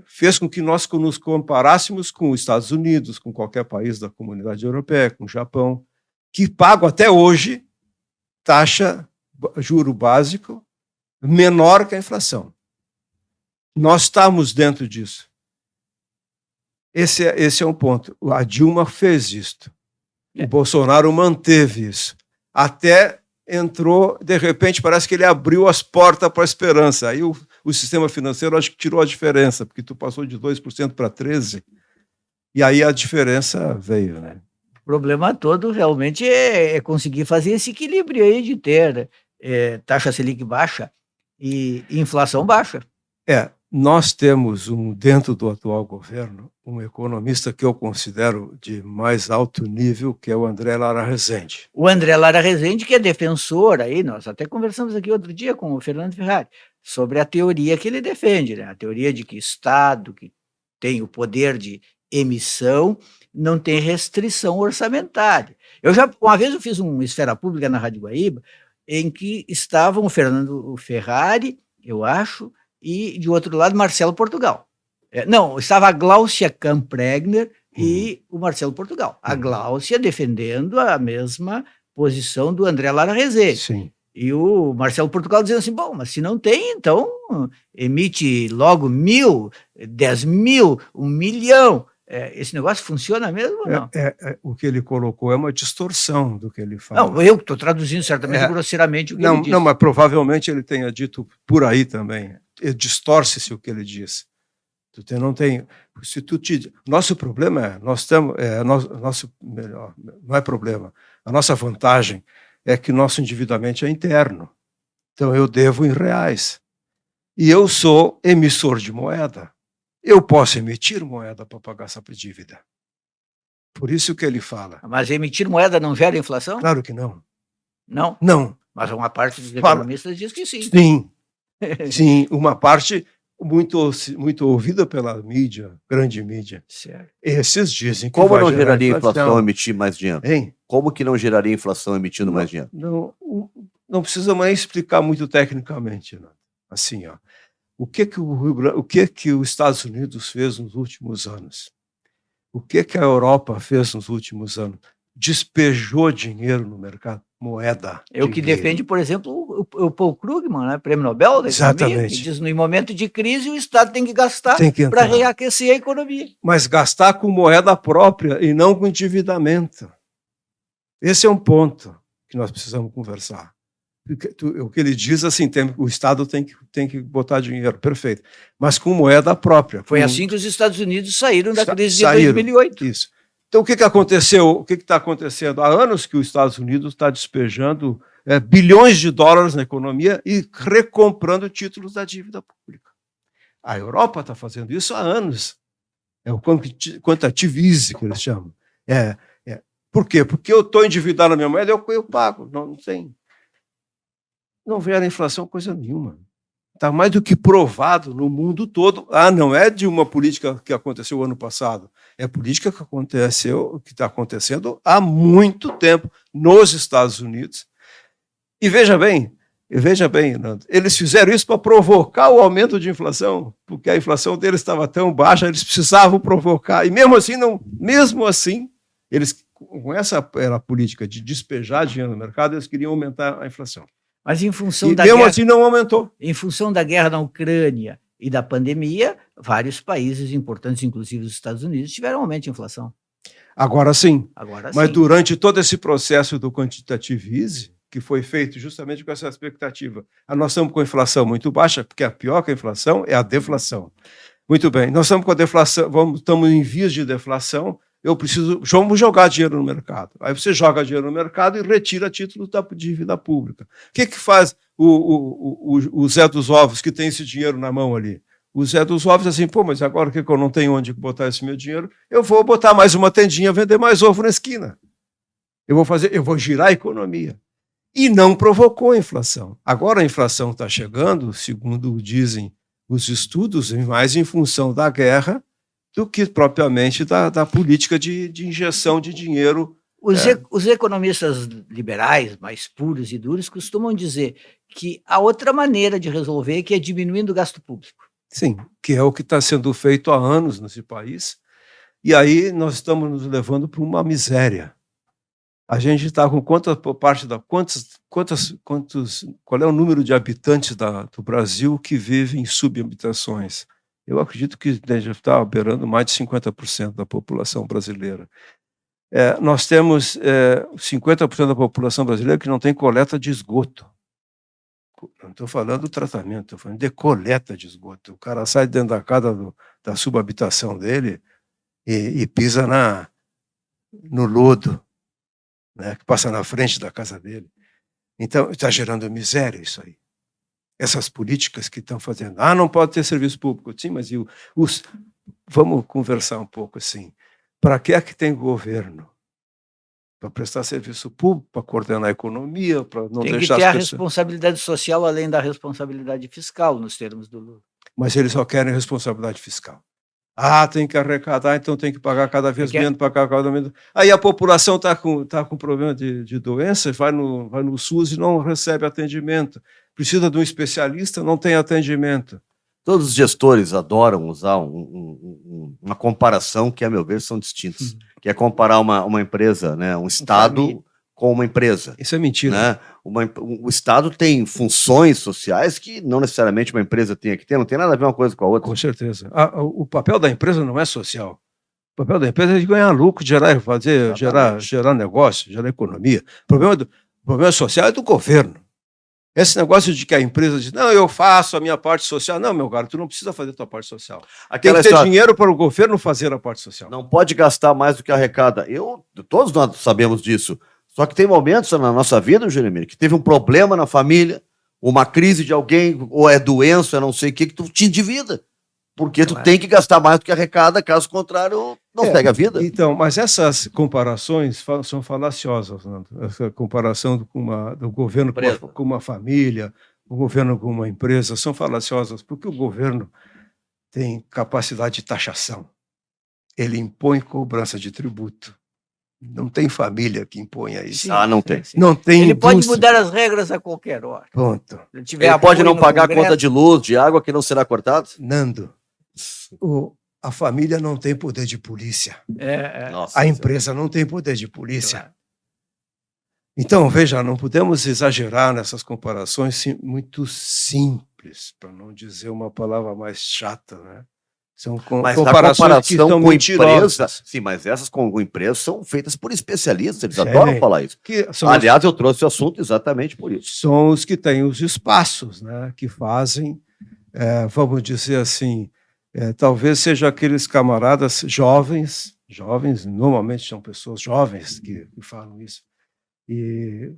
fez com que nós nos comparássemos com os Estados Unidos, com qualquer país da comunidade europeia, com o Japão, que pagam até hoje juro básico menor que a inflação. Nós estamos dentro disso. Esse é um ponto. A Dilma fez isto. O Bolsonaro manteve isso. Até entrou, de repente, parece que ele abriu as portas para a esperança. Aí o sistema financeiro acho que tirou a diferença, porque tu passou de 2% para 13%, e aí a diferença veio, né? O problema todo realmente é conseguir fazer esse equilíbrio aí de ter taxa Selic baixa e inflação baixa. Nós temos dentro do atual governo, um economista que eu considero de mais alto nível, que é o André Lara Rezende. O André Lara Rezende, que é defensor aí, nós até conversamos aqui outro dia com o Fernando Ferrari, sobre a teoria que ele defende, né? A teoria de que Estado que tem o poder de emissão não tem restrição orçamentária. Uma vez eu fiz uma Esfera Pública na Rádio Guaíba, em que estavam o Fernando Ferrari, eu acho, e, de outro lado, Marcelo Portugal. Não, estava a Gláucia Campregner e o Marcelo Portugal. A Gláucia defendendo a mesma posição do André Lara Rezende. Sim. E o Marcelo Portugal dizendo assim, bom, mas se não tem, então emite logo 1.000, 10.000, 1 milhão. Esse negócio funciona mesmo ou não? O que ele colocou é uma distorção do que ele fala. Não, eu estou traduzindo certamente grosseiramente o que ele disse. Não, mas provavelmente ele tenha dito por aí também. Distorce-se o que ele diz. Nosso problema não é problema. A nossa vantagem é que nosso endividamento é interno. Então eu devo em reais. E eu sou emissor de moeda. Eu posso emitir moeda para pagar essa dívida. Por isso que ele fala. Mas emitir moeda não gera inflação? Claro que não. Não? Não. Mas uma parte dos economistas diz que sim. Sim. Sim, uma parte muito ouvida pela mídia, grande mídia. Certo. Esses dizem que como não geraria inflação emitir mais dinheiro? Hein? Como que não geraria inflação emitindo mais dinheiro? Não precisa mais explicar muito tecnicamente. Não. Assim, ó, o que os Estados Unidos fez nos últimos anos? O que a Europa fez nos últimos anos? Despejou dinheiro no mercado, moeda. É o que defende, por exemplo, o Paul Krugman, né, prêmio Nobel da Economia, que diz que no momento de crise o Estado tem que gastar para reaquecer a economia. Mas gastar com moeda própria e não com endividamento. Esse é um ponto que nós precisamos conversar. O que ele diz assim, o Estado tem que botar dinheiro, perfeito, mas com moeda própria. Foi assim que os Estados Unidos saíram da crise de 2008. Isso. Então, o que aconteceu? O que está acontecendo? Há anos que os Estados Unidos está despejando bilhões de dólares na economia e recomprando títulos da dívida pública. A Europa está fazendo isso há anos. É o quantitative easing, que eles chamam. Por quê? Porque eu estou endividado na minha moeda, eu pago. Não tem. Não gera inflação coisa nenhuma. Está mais do que provado no mundo todo. Não é de uma política que aconteceu ano passado. É política que está acontecendo há muito tempo nos Estados Unidos. E veja bem, Nando, eles fizeram isso para provocar o aumento de inflação, porque a inflação deles estava tão baixa, eles precisavam provocar. E mesmo assim, eles com essa era a política de despejar dinheiro no mercado, eles queriam aumentar a inflação. Mas em função E da mesmo guerra, assim não aumentou. em função da guerra na Ucrânia e da pandemia, vários países importantes, inclusive os Estados Unidos, tiveram aumento de inflação. Agora sim. Agora Mas sim. durante todo esse processo do quantitative easing, que foi feito justamente com essa expectativa, nós estamos com a inflação muito baixa, porque a pior que a inflação é a deflação. Muito bem, nós estamos com a deflação, estamos em vias de deflação, vamos jogar dinheiro no mercado. Aí você joga dinheiro no mercado e retira títulos da dívida pública. O que faz o Zé dos Ovos, que tem esse dinheiro na mão ali? O Zé dos Ovos diz assim, pô, mas agora que eu não tenho onde botar esse meu dinheiro, eu vou botar mais uma tendinha, vender mais ovo na esquina. Eu vou girar a economia. E não provocou a inflação. Agora a inflação está chegando, segundo dizem os estudos, mais em função da guerra do que propriamente da política de injeção de dinheiro. Os economistas liberais, mais puros e duros, costumam dizer que há outra maneira de resolver, que é diminuindo o gasto público. Sim, que é o que está sendo feito há anos nesse país. E aí nós estamos nos levando para uma miséria. A gente está com qual é o número de habitantes do Brasil que vivem em subhabitações? Eu acredito que deve estar beirando mais de 50% da população brasileira. Nós temos 50% da população brasileira que não tem coleta de esgoto. Não estou falando do tratamento, estou falando de coleta de esgoto. O cara sai dentro da casa da subhabitação dele e pisa no lodo, né, que passa na frente da casa dele. Então, está gerando miséria isso aí. Essas políticas que estão fazendo. Não pode ter serviço público. Sim, mas vamos conversar um pouco assim. Para que é que tem governo? Para prestar serviço público, para coordenar a economia, para não deixar as pessoas... Tem que ter a responsabilidade social além da responsabilidade fiscal, nos termos do Lula. Mas eles só querem responsabilidade fiscal. Tem que arrecadar, então tem que pagar cada vez menos, pagar cada vez menos. Aí a população está com problema de doença, vai no SUS e não recebe atendimento. Precisa de um especialista, não tem atendimento. Todos os gestores adoram usar uma comparação que, a meu ver, são distintas. Que é comparar uma empresa, né, um Estado com uma empresa. Isso é mentira. Né? O Estado tem funções sociais que não necessariamente uma empresa tem que ter, não tem nada a ver uma coisa com a outra. Com certeza. O papel da empresa não é social. O papel da empresa é de ganhar lucro, gerar negócio, gerar economia. O problema social é do governo. Esse negócio de que a empresa diz, não, eu faço a minha parte social. Não, meu cara, tu não precisa fazer a tua parte social. Tem que ter dinheiro para o governo fazer a parte social. Não pode gastar mais do que arrecada. Todos nós sabemos disso. Só que tem momentos na nossa vida, Jeremias, que teve um problema na família, uma crise de alguém, ou é doença, não sei o que tu te endivida. Porque tu tem que gastar mais do que arrecada, caso contrário, não pega a vida. Então, mas essas comparações são falaciosas, né? Essa comparação do governo com uma família, o governo com uma empresa, são falaciosas, porque o governo tem capacidade de taxação. Ele impõe cobrança de tributo. Não tem família que imponha isso. Não tem. Sim. Não tem Ele indústria. pode mudar as regras a qualquer hora. Ponto. Ele pode não pagar a conta de luz, de água, que não será cortada? Nando, a família não tem poder de polícia. Nossa, a empresa não tem poder de polícia. Então, veja, não podemos exagerar nessas comparações muito simples, para não dizer uma palavra mais chata, né? São comparações que são mentirosas. Sim, mas essas com empresas são feitas por especialistas, eles adoram falar isso. Aliás, eu trouxe o assunto exatamente por isso. São os que têm os espaços, né, que fazem, vamos dizer assim, talvez sejam aqueles camaradas jovens, normalmente são pessoas jovens que falam isso, e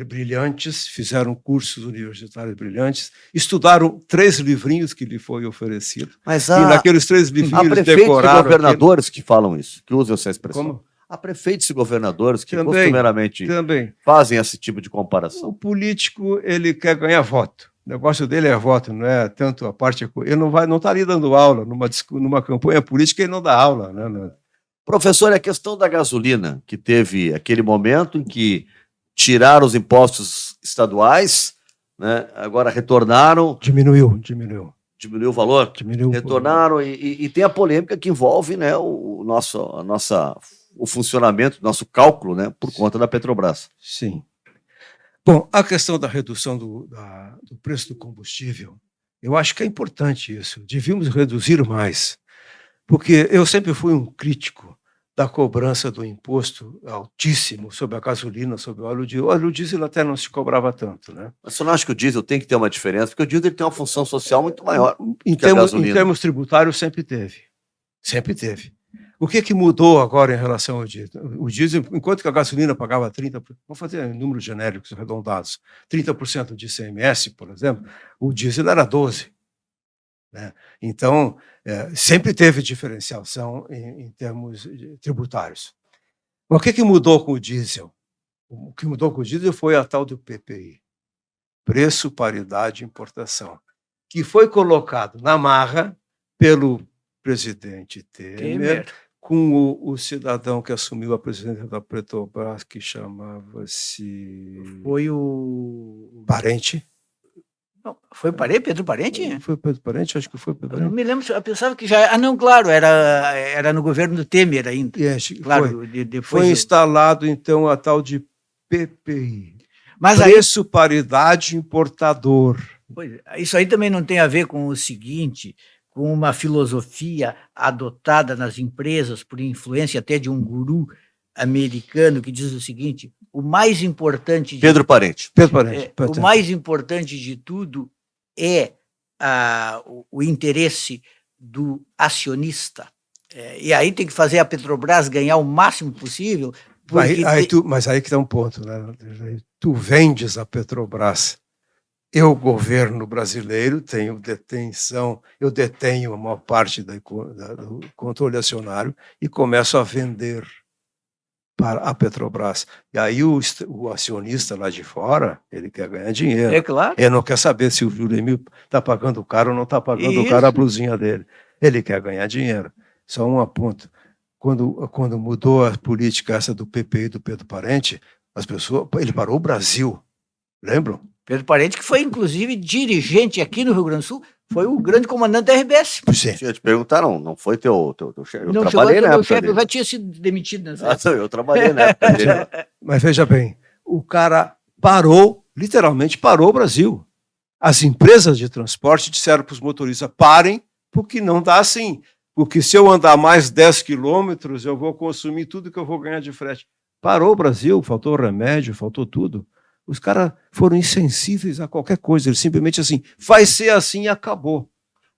brilhantes, fizeram cursos universitários brilhantes, estudaram 3 livrinhos que lhe foi oferecido, mas e naqueles 3 livrinhos eles decoraram... Há governadores que falam isso, que usam essa expressão. Como? Há prefeitos e governadores que costumeiramente fazem esse tipo de comparação. O político, ele quer ganhar voto. O negócio dele é voto, não é tanto a parte... Ele não está ali dando aula, numa campanha política ele não dá aula, né? Professor, a questão da gasolina, que teve aquele momento em que tiraram os impostos estaduais, né, agora retornaram... Diminuiu o valor? Diminuiu. Retornaram e tem a polêmica que envolve, né, a nossa o funcionamento, nosso cálculo, né, por conta da Petrobras. Sim. Bom, a questão da redução do preço do combustível, eu acho que é importante isso. Devíamos reduzir mais, porque eu sempre fui um crítico da cobrança do imposto altíssimo sobre a gasolina, sobre o óleo diesel. O óleo diesel até não se cobrava tanto, né? Mas você não acha que o diesel tem que ter uma diferença? Porque o diesel ele tem uma função social muito maior Em que a gasolina. Em termos tributários, sempre teve. Sempre teve. O que mudou agora em relação ao diesel? O diesel, enquanto que a gasolina pagava 30%, vamos fazer números genéricos arredondados, 30% de ICMS, por exemplo, o diesel era 12%. Né? Então, sempre teve diferenciação em termos tributários. Mas o que mudou com o diesel? O que mudou com o diesel foi a tal do PPI, preço, paridade, importação, que foi colocado na marra pelo presidente Temer. Com o cidadão que assumiu a presidência da Petrobras, que chamava-se... Foi o... Parente. Não, foi Pedro Parente? Foi Pedro Parente? Acho que foi Pedro Parente. Eu não me lembro, eu pensava que já... Ah, não, claro, era no governo do Temer ainda. Claro, depois foi instalado, então, a tal de PPI. Mas preço, paridade, importador. Pois, isso aí também não tem a ver com o seguinte... com uma filosofia adotada nas empresas por influência até de um guru americano que diz o seguinte: o mais importante de Pedro Parente. O mais importante de tudo é o interesse do acionista. E aí tem que fazer a Petrobras ganhar o máximo possível. Mas aí que está um ponto, né? Tu vendes a Petrobras. Eu, governo brasileiro, tenho detenção, eu detenho a maior parte do controle acionário e começo a vender para a Petrobras. E aí o acionista lá de fora, ele quer ganhar dinheiro. É claro. Ele não quer saber se o Juremir está pagando caro ou não está pagando caro a blusinha dele. Ele quer ganhar dinheiro. Só um aponto. Quando mudou a política essa do PPI do Pedro Parente, ele parou o Brasil. Lembram? Pedro Parente, que foi, inclusive, dirigente aqui no Rio Grande do Sul, foi o grande comandante da RBS. Sim. Te perguntaram, não foi teu chefe? Eu não, trabalhei na época chefe, dele. eu já tinha sido demitido nessa época. Eu trabalhei na época dele. Mas veja bem, o cara literalmente parou o Brasil. As empresas de transporte disseram para os motoristas, parem, porque não dá assim. Porque se eu andar mais 10 quilômetros, eu vou consumir tudo que eu vou ganhar de frete. Parou o Brasil, faltou remédio, faltou tudo. Os caras foram insensíveis a qualquer coisa. Eles simplesmente assim, vai ser assim e acabou.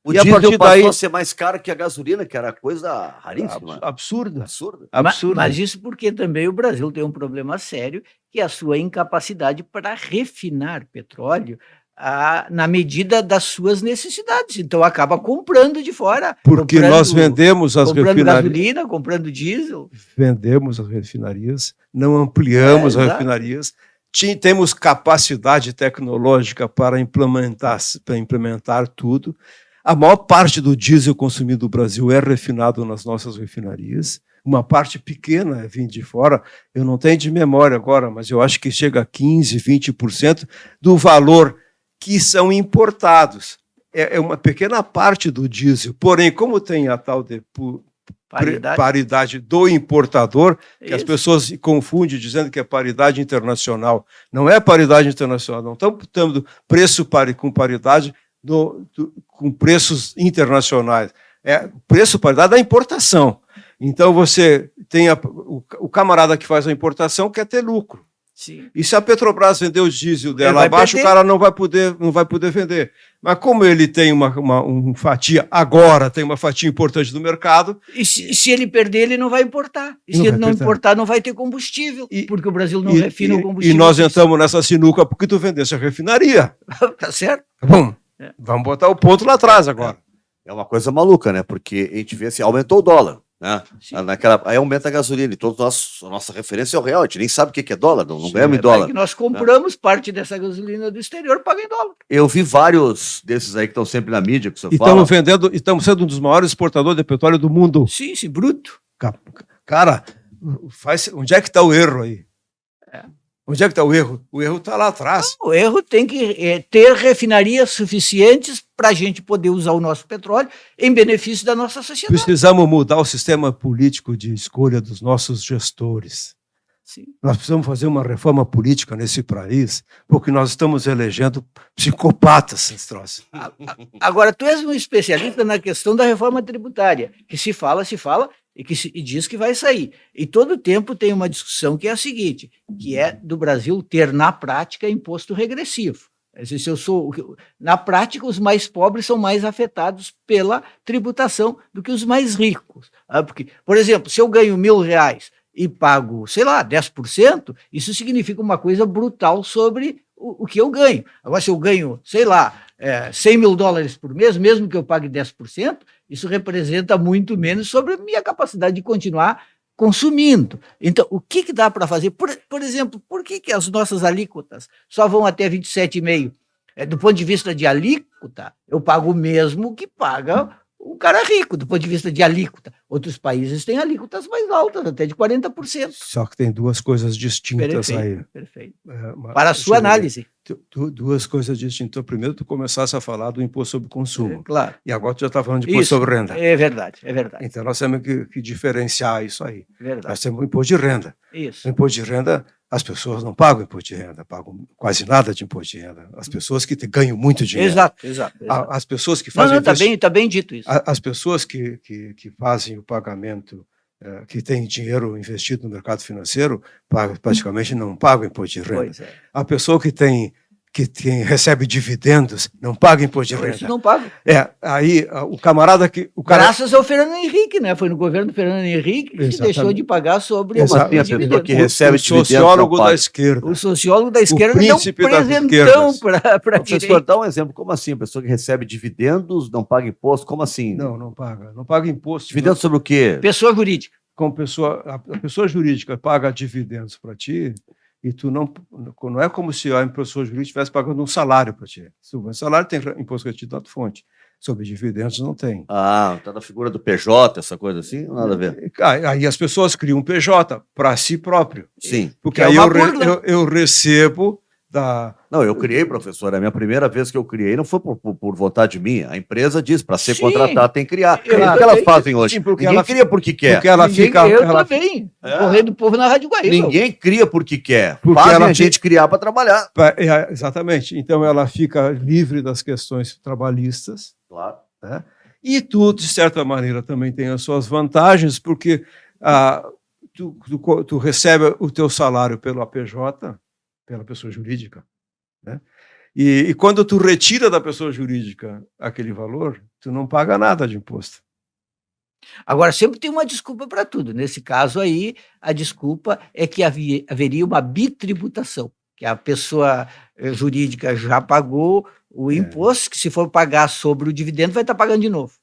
O diesel passou a ser mais caro que a gasolina, que era coisa raríssima. Absurda. Mas isso porque também o Brasil tem um problema sério, que é a sua incapacidade para refinar petróleo na medida das suas necessidades. Então acaba comprando de fora. Porque nós vendemos as refinarias. Comprando gasolina, comprando diesel. Vendemos as refinarias, não ampliamos as refinarias. Temos capacidade tecnológica para implementar tudo. A maior parte do diesel consumido no Brasil é refinado nas nossas refinarias. Uma parte pequena vem de fora. Eu não tenho de memória agora, mas eu acho que chega a 15%, 20% do valor que são importados. É uma pequena parte do diesel. Porém, como tem a tal de paridade do importador, que as pessoas se confundem dizendo que é paridade internacional. Não é paridade internacional, não estamos botando preço com paridade com preços internacionais. É preço paridade da importação. Então você tem o camarada que faz a importação quer ter lucro. Sim. E se a Petrobras vender o diesel dela abaixo, o cara não vai poder vender. Mas como ele tem uma fatia agora, tem uma fatia importante do mercado... E se ele perder, ele não vai importar. E se ele não importar, não vai ter combustível, porque o Brasil não refina o combustível. E nós entramos nessa sinuca porque tu vendesse a refinaria. Tá certo? Bom, vamos botar o ponto lá atrás agora. É uma coisa maluca, né? Porque a gente vê assim, aumentou o dólar. Né? Aí aumenta a gasolina, e a nossa referência é o real, a gente nem sabe o que é dólar, não ganhamos em dólar. Que nós compramos parte dessa gasolina do exterior, paga em dólar. Eu vi vários desses aí que estão sempre na mídia, que você fala. Estamos sendo um dos maiores exportadores de petróleo do mundo. Sim, bruto. Cara, onde é que está o erro aí? Onde é que está o erro? O erro está lá atrás. O erro tem que ter refinarias suficientes para a gente poder usar o nosso petróleo em benefício da nossa sociedade. Precisamos mudar o sistema político de escolha dos nossos gestores. Sim. Nós precisamos fazer uma reforma política nesse país, porque nós estamos elegendo psicopatas nesse troço. Agora, tu és um especialista na questão da reforma tributária, que se fala e diz que vai sair. E todo tempo tem uma discussão que é a seguinte, que é do Brasil ter, na prática, imposto regressivo. Na prática, os mais pobres são mais afetados pela tributação do que os mais ricos. Porque, por exemplo, se eu ganho R$1.000 e pago, sei lá, 10%, isso significa uma coisa brutal sobre o que eu ganho. Agora, se eu ganho, sei lá, $100 mil por mês, mesmo que eu pague 10%, isso representa muito menos sobre a minha capacidade de continuar consumindo. Então, o que dá para fazer? Por exemplo, por que as nossas alíquotas só vão até 27,5%? Do ponto de vista de alíquota, eu pago o mesmo que paga um cara rico, do ponto de vista de alíquota. Outros países têm alíquotas mais altas, até de 40%. Só que tem duas coisas distintas aí. Perfeito. Para a sua análise. Duas coisas distintas. Primeiro, tu começasse a falar do imposto sobre consumo. Claro. E agora tu já está falando de imposto sobre renda. É verdade, é verdade. Então nós temos que diferenciar isso aí. Verdade. Nós temos o imposto de renda. Isso. O imposto de renda, as pessoas não pagam imposto de renda, pagam quase nada de imposto de renda. As pessoas que ganham muito dinheiro. Exato. As pessoas que fazem... Tá bem dito isso. As pessoas que fazem o pagamento, que têm dinheiro investido no mercado financeiro, praticamente não pagam imposto de renda. Pois é. A pessoa que recebe dividendos não paga imposto de renda. Isso não paga. Aí o camarada que... Graças ao Fernando Henrique, né? Foi no governo do Fernando Henrique que deixou de pagar sobre o dividendo. Que recebe o sociólogo da esquerda. O sociólogo da esquerda deu um presentão para a Professor, dá um exemplo. Como assim? A pessoa que recebe dividendos não paga imposto? Como assim? Não paga. Não paga imposto. Dividendos sobre o quê? Pessoa jurídica. A pessoa jurídica paga dividendos para ti, e tu não é como se a pessoa jurídica estivesse pagando um salário para ti. O salário tem imposto retido na fonte. Sobre dividendos não tem. Está na figura do PJ, essa coisa assim? Nada a ver. Aí as pessoas criam um PJ para si próprio. Sim. Porque aí eu recebo da... Não, eu criei, professor. A minha primeira vez que eu criei não foi por vontade minha. A empresa diz, para ser contratado tem que criar. É o que elas fazem hoje. Ninguém cria porque quer. Porque ela fica... Eu também. Correio do Povo na Rádio Guaíba. Ninguém cria porque quer. Fazem a gente criar para trabalhar. Exatamente. Então ela fica livre das questões trabalhistas. Claro. Né? E tu, de certa maneira, também tem as suas vantagens, porque tu recebe o teu salário pelo APJ, pela pessoa jurídica, né? E quando tu retira da pessoa jurídica aquele valor, tu não paga nada de imposto. Agora, sempre tem uma desculpa para tudo. Nesse caso aí, a desculpa é que haveria uma bitributação, que a pessoa jurídica já pagou o imposto, que se for pagar sobre o dividendo, vai estar pagando de novo.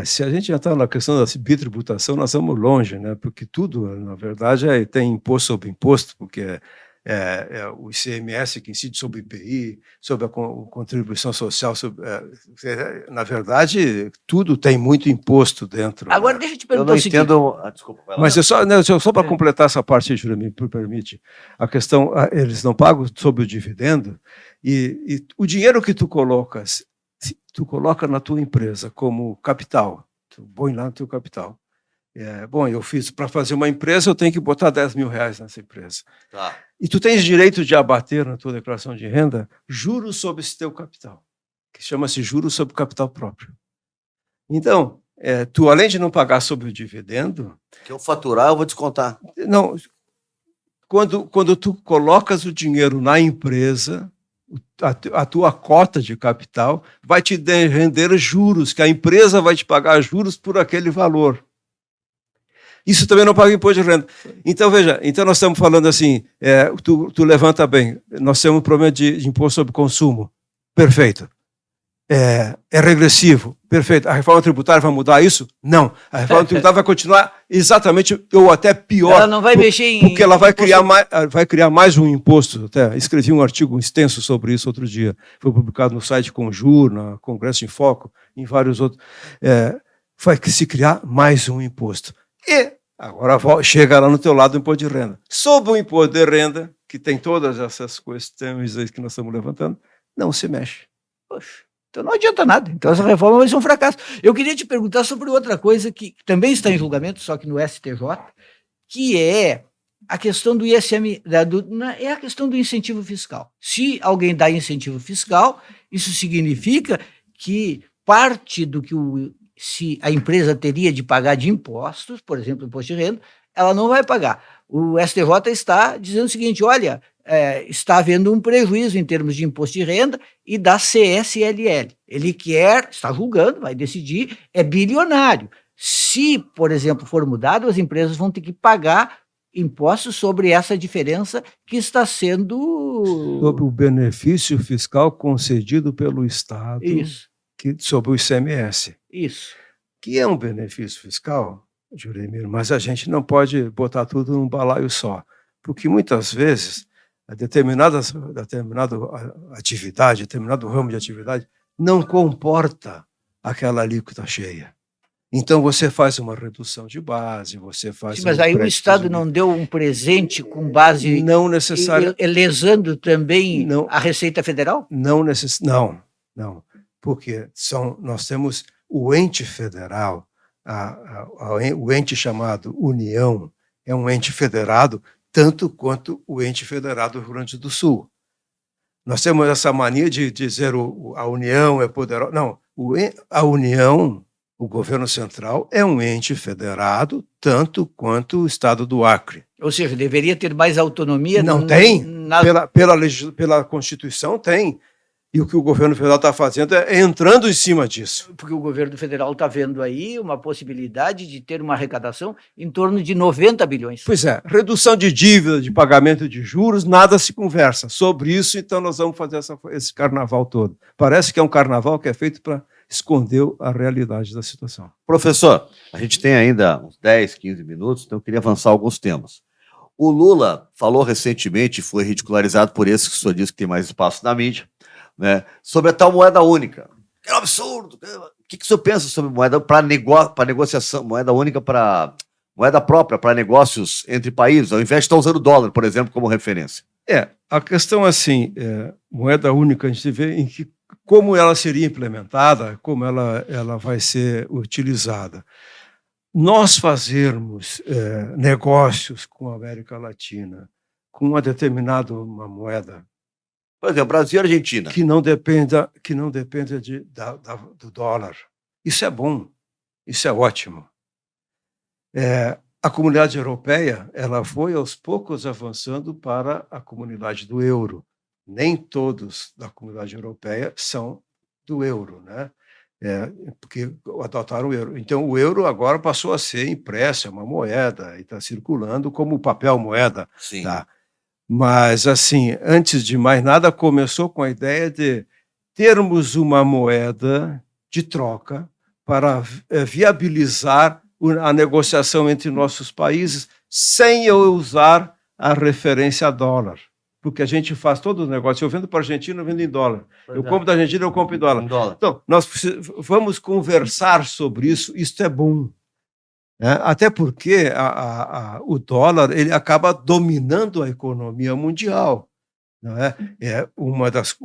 Se a gente já está na questão da bitributação, nós estamos longe, né? Porque tudo, na verdade, tem imposto sobre imposto, porque o ICMS que incide sobre o IPI, sobre a contribuição social, na verdade, tudo tem muito imposto dentro. Agora, né? deixa eu te perguntar o seguinte. Desculpa, vai lá. Mas só para completar essa parte, Júlio, me permite, a questão, eles não pagam sobre o dividendo, e o dinheiro que tu coloca na tua empresa como capital, tu põe lá no teu capital. Eu fiz, para fazer uma empresa, eu tenho que botar R$10 mil nessa empresa. Tá. E tu tens direito de abater na tua declaração de renda juros sobre esse teu capital, que chama-se juros sobre capital próprio. Então, tu, além de não pagar sobre o dividendo... Que eu faturar, eu vou descontar. Não, quando tu colocas o dinheiro na empresa, a tua cota de capital vai te render juros, que a empresa vai te pagar juros por aquele valor. Isso também não paga imposto de renda. Então, veja, nós estamos falando assim, tu levanta bem, nós temos um problema de imposto sobre consumo. Perfeito. É regressivo. Perfeito. A reforma tributária vai mudar isso? Não. A reforma tributária vai continuar exatamente, ou até pior. Ela não vai mexer em... Porque ela vai criar mais um imposto. Até escrevi um artigo extenso sobre isso outro dia. Foi publicado no site Conjur, na Congresso em Foco, em vários outros. Vai se criar mais um imposto. E agora chega lá no teu lado o imposto de renda. Sob o imposto de renda, que tem todas essas questões aí que nós estamos levantando, não se mexe. Poxa, então não adianta nada. Então essa reforma vai ser um fracasso. Eu queria te perguntar sobre outra coisa que também está em julgamento, só que no STJ, que é a questão do ISM, é a questão do incentivo fiscal. Se alguém dá incentivo fiscal, isso significa que parte do que se a empresa teria de pagar de impostos, por exemplo, imposto de renda, ela não vai pagar. O STJ está dizendo o seguinte, olha, está havendo um prejuízo em termos de imposto de renda e da CSLL. Ele está julgando, vai decidir, é bilionário. Se, por exemplo, for mudado, as empresas vão ter que pagar impostos sobre essa diferença que está sendo... Sobre o benefício fiscal concedido pelo Estado. Isso. Sobre o ICMS. Isso. Que é um benefício fiscal, Juremir, mas a gente não pode botar tudo num balaio só, porque muitas vezes determinada atividade, determinado ramo de atividade não comporta aquela alíquota cheia. Então você faz uma redução de base, você faz... Sim, mas aí o Estado não deu um presente com base... Não necessário... Lesando também a Receita Federal? Não, porque nós temos o ente federal, o ente chamado União, é um ente federado tanto quanto o ente federado do Rio Grande do Sul. Nós temos essa mania de dizer a União é poderosa. Não, a União, o governo central, é um ente federado tanto quanto o Estado do Acre. Ou seja, deveria ter mais autonomia? Não tem. Pela Constituição tem. E o que o governo federal está fazendo é entrando em cima disso. Porque o governo federal está vendo aí uma possibilidade de ter uma arrecadação em torno de 90 bilhões. Pois é, redução de dívida, de pagamento de juros, nada se conversa. Sobre isso, então, nós vamos fazer esse carnaval todo. Parece que é um carnaval que é feito para esconder a realidade da situação. Professor, a gente tem ainda uns 10, 15 minutos, então eu queria avançar alguns temas. O Lula falou recentemente, foi ridicularizado por esse que o senhor disse que tem mais espaço na mídia, né, sobre a tal moeda única. É um absurdo. O que o senhor pensa sobre moeda para negociação, moeda única para moeda própria para negócios entre países, ao invés de estar usando o dólar, por exemplo, como referência? A questão assim, moeda única, a gente vê em que como ela seria implementada, como ela vai ser utilizada. Nós fazermos negócios com a América Latina com uma determinada moeda, por exemplo, Brasil e Argentina, que não dependa do dólar, isso é bom, isso é ótimo. A comunidade europeia ela foi aos poucos avançando para a comunidade do euro. Nem todos da comunidade europeia são do euro, né? Porque adotaram o euro. Então, o euro agora passou a ser impresso, é uma moeda, e está circulando como papel moeda. Sim. Tá? Mas, assim, antes de mais nada, começou com a ideia de termos uma moeda de troca para viabilizar a negociação entre nossos países sem eu usar a referência a dólar. Porque a gente faz todo o negócio. Eu vendo para a Argentina, eu vendo em dólar. Eu compro da Argentina, eu compro em dólar. Então, nós vamos conversar sobre isso. Isso é bom. Até porque o dólar ele acaba dominando a economia mundial. Não é? Uma das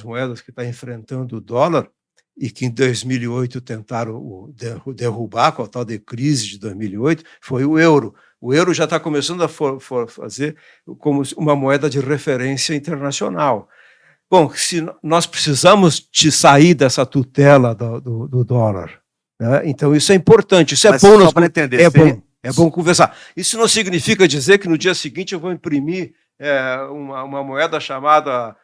moedas que está enfrentando o dólar e que em 2008 tentaram derrubar com a tal de crise de 2008 foi o euro. O euro já está começando a fazer como uma moeda de referência internacional. Bom, se nós precisamos de sair dessa tutela do dólar, né? Então isso é importante, isso é bom para entender. É bom conversar. Isso não significa dizer que no dia seguinte eu vou imprimir uma moeda chamada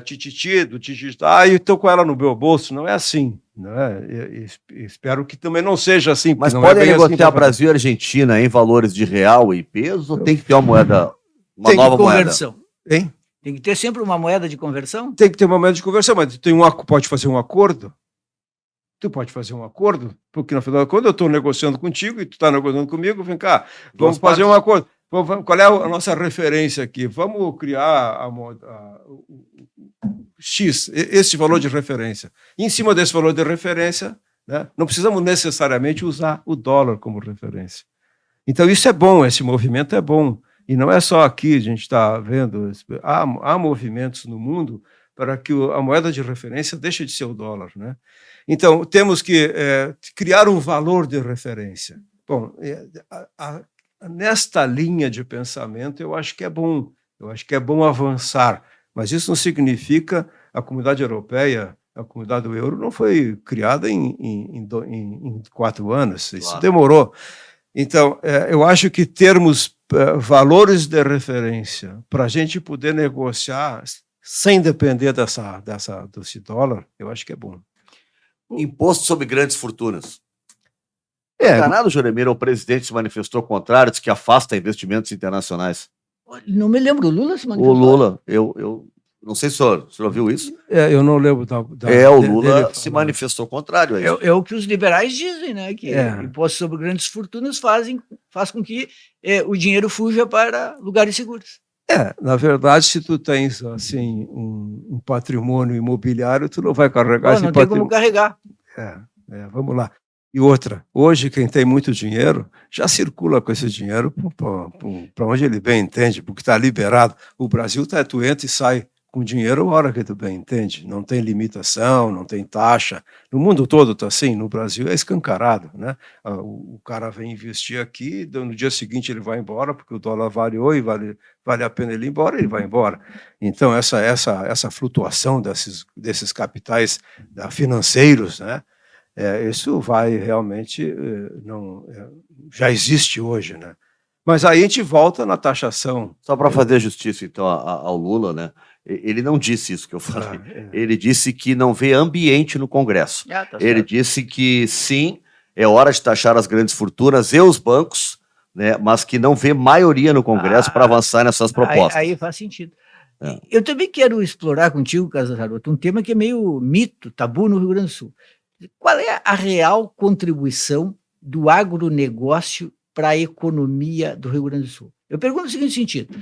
Tititi, do Tititá, e estou com ela no meu bolso. Não é assim. Né? Espero que também não seja assim. Mas podem negociar assim, Brasil e Argentina em valores de real e peso, ou tem que ter uma moeda, uma nova conversão. Moeda? Hein? Tem que ter sempre uma moeda de conversão? Tem que ter uma moeda de conversão, mas pode fazer um acordo. Tu pode fazer um acordo, porque no final da conta eu estou negociando contigo e tu está negociando comigo, vem cá, vamos fazer um acordo. Qual é a nossa referência aqui? Vamos criar X, esse valor de referência. E em cima desse valor de referência, né, não precisamos necessariamente usar o dólar como referência. Então isso é bom, esse movimento é bom. E não é só aqui, a gente está vendo, há movimentos no mundo para que a moeda de referência deixe de ser o dólar, né? Então, temos que criar um valor de referência. Bom, nesta linha de pensamento, eu acho que é bom. Eu acho que é bom avançar. Mas isso não significa a comunidade europeia, a comunidade do euro, não foi criada em 4 anos. Isso Claro. demorou. Então, eu acho que termos valores de referência para a gente poder negociar sem depender desse dólar, eu acho que é bom. Imposto sobre grandes fortunas. Canado Joremir, o presidente se manifestou contrário, disse que afasta investimentos internacionais. Não me lembro, o Lula se O manifestou. Lula, eu não sei se o senhor ouviu isso. Eu não lembro o Lula se manifestou contrário a isso. É o que os liberais dizem, né? Que imposto sobre grandes fortunas faz com que o dinheiro fuja para lugares seguros. Na verdade, se tu tens assim um patrimônio imobiliário, tu não vai carregar esse patrimônio. Não tem como carregar. Vamos lá. E outra, hoje quem tem muito dinheiro já circula com esse dinheiro para onde ele bem entende, porque está liberado. O Brasil tu entra e sai com dinheiro a hora que tu bem entende. Não tem limitação, não tem taxa. No mundo todo está assim, no Brasil é escancarado, né? O cara vem investir aqui, no dia seguinte ele vai embora, porque o dólar variou e vale a pena ele ir embora, ele vai embora. Então essa flutuação desses capitais financeiros, né? Isso vai realmente, já existe hoje, né? Mas aí a gente volta na taxação. Só para fazer justiça, então, ao Lula, né? Ele não disse isso que eu falei. Ele disse que não vê ambiente no Congresso. Ele disse que, sim, é hora de taxar as grandes fortunas e os bancos, né? Mas que não vê maioria no Congresso para avançar nessas propostas. Aí faz sentido. Eu também quero explorar contigo, Casaroto, um tema que é meio mito, tabu no Rio Grande do Sul. Qual é a real contribuição do agronegócio para a economia do Rio Grande do Sul? Eu pergunto no seguinte sentido,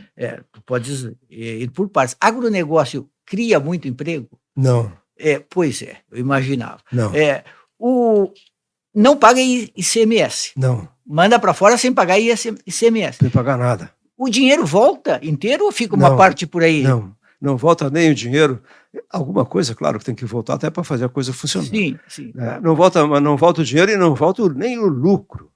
tu podes ir por partes, agronegócio cria muito emprego? Não. Pois é, eu imaginava. Não. Não paga ICMS. Não. Manda para fora sem pagar ICMS. Sem pagar nada. O dinheiro volta inteiro ou fica uma parte por aí? Não volta nem o dinheiro. Alguma coisa, claro, que tem que voltar até para fazer a coisa funcionar. Sim. Não volta o dinheiro e não volta nem o lucro.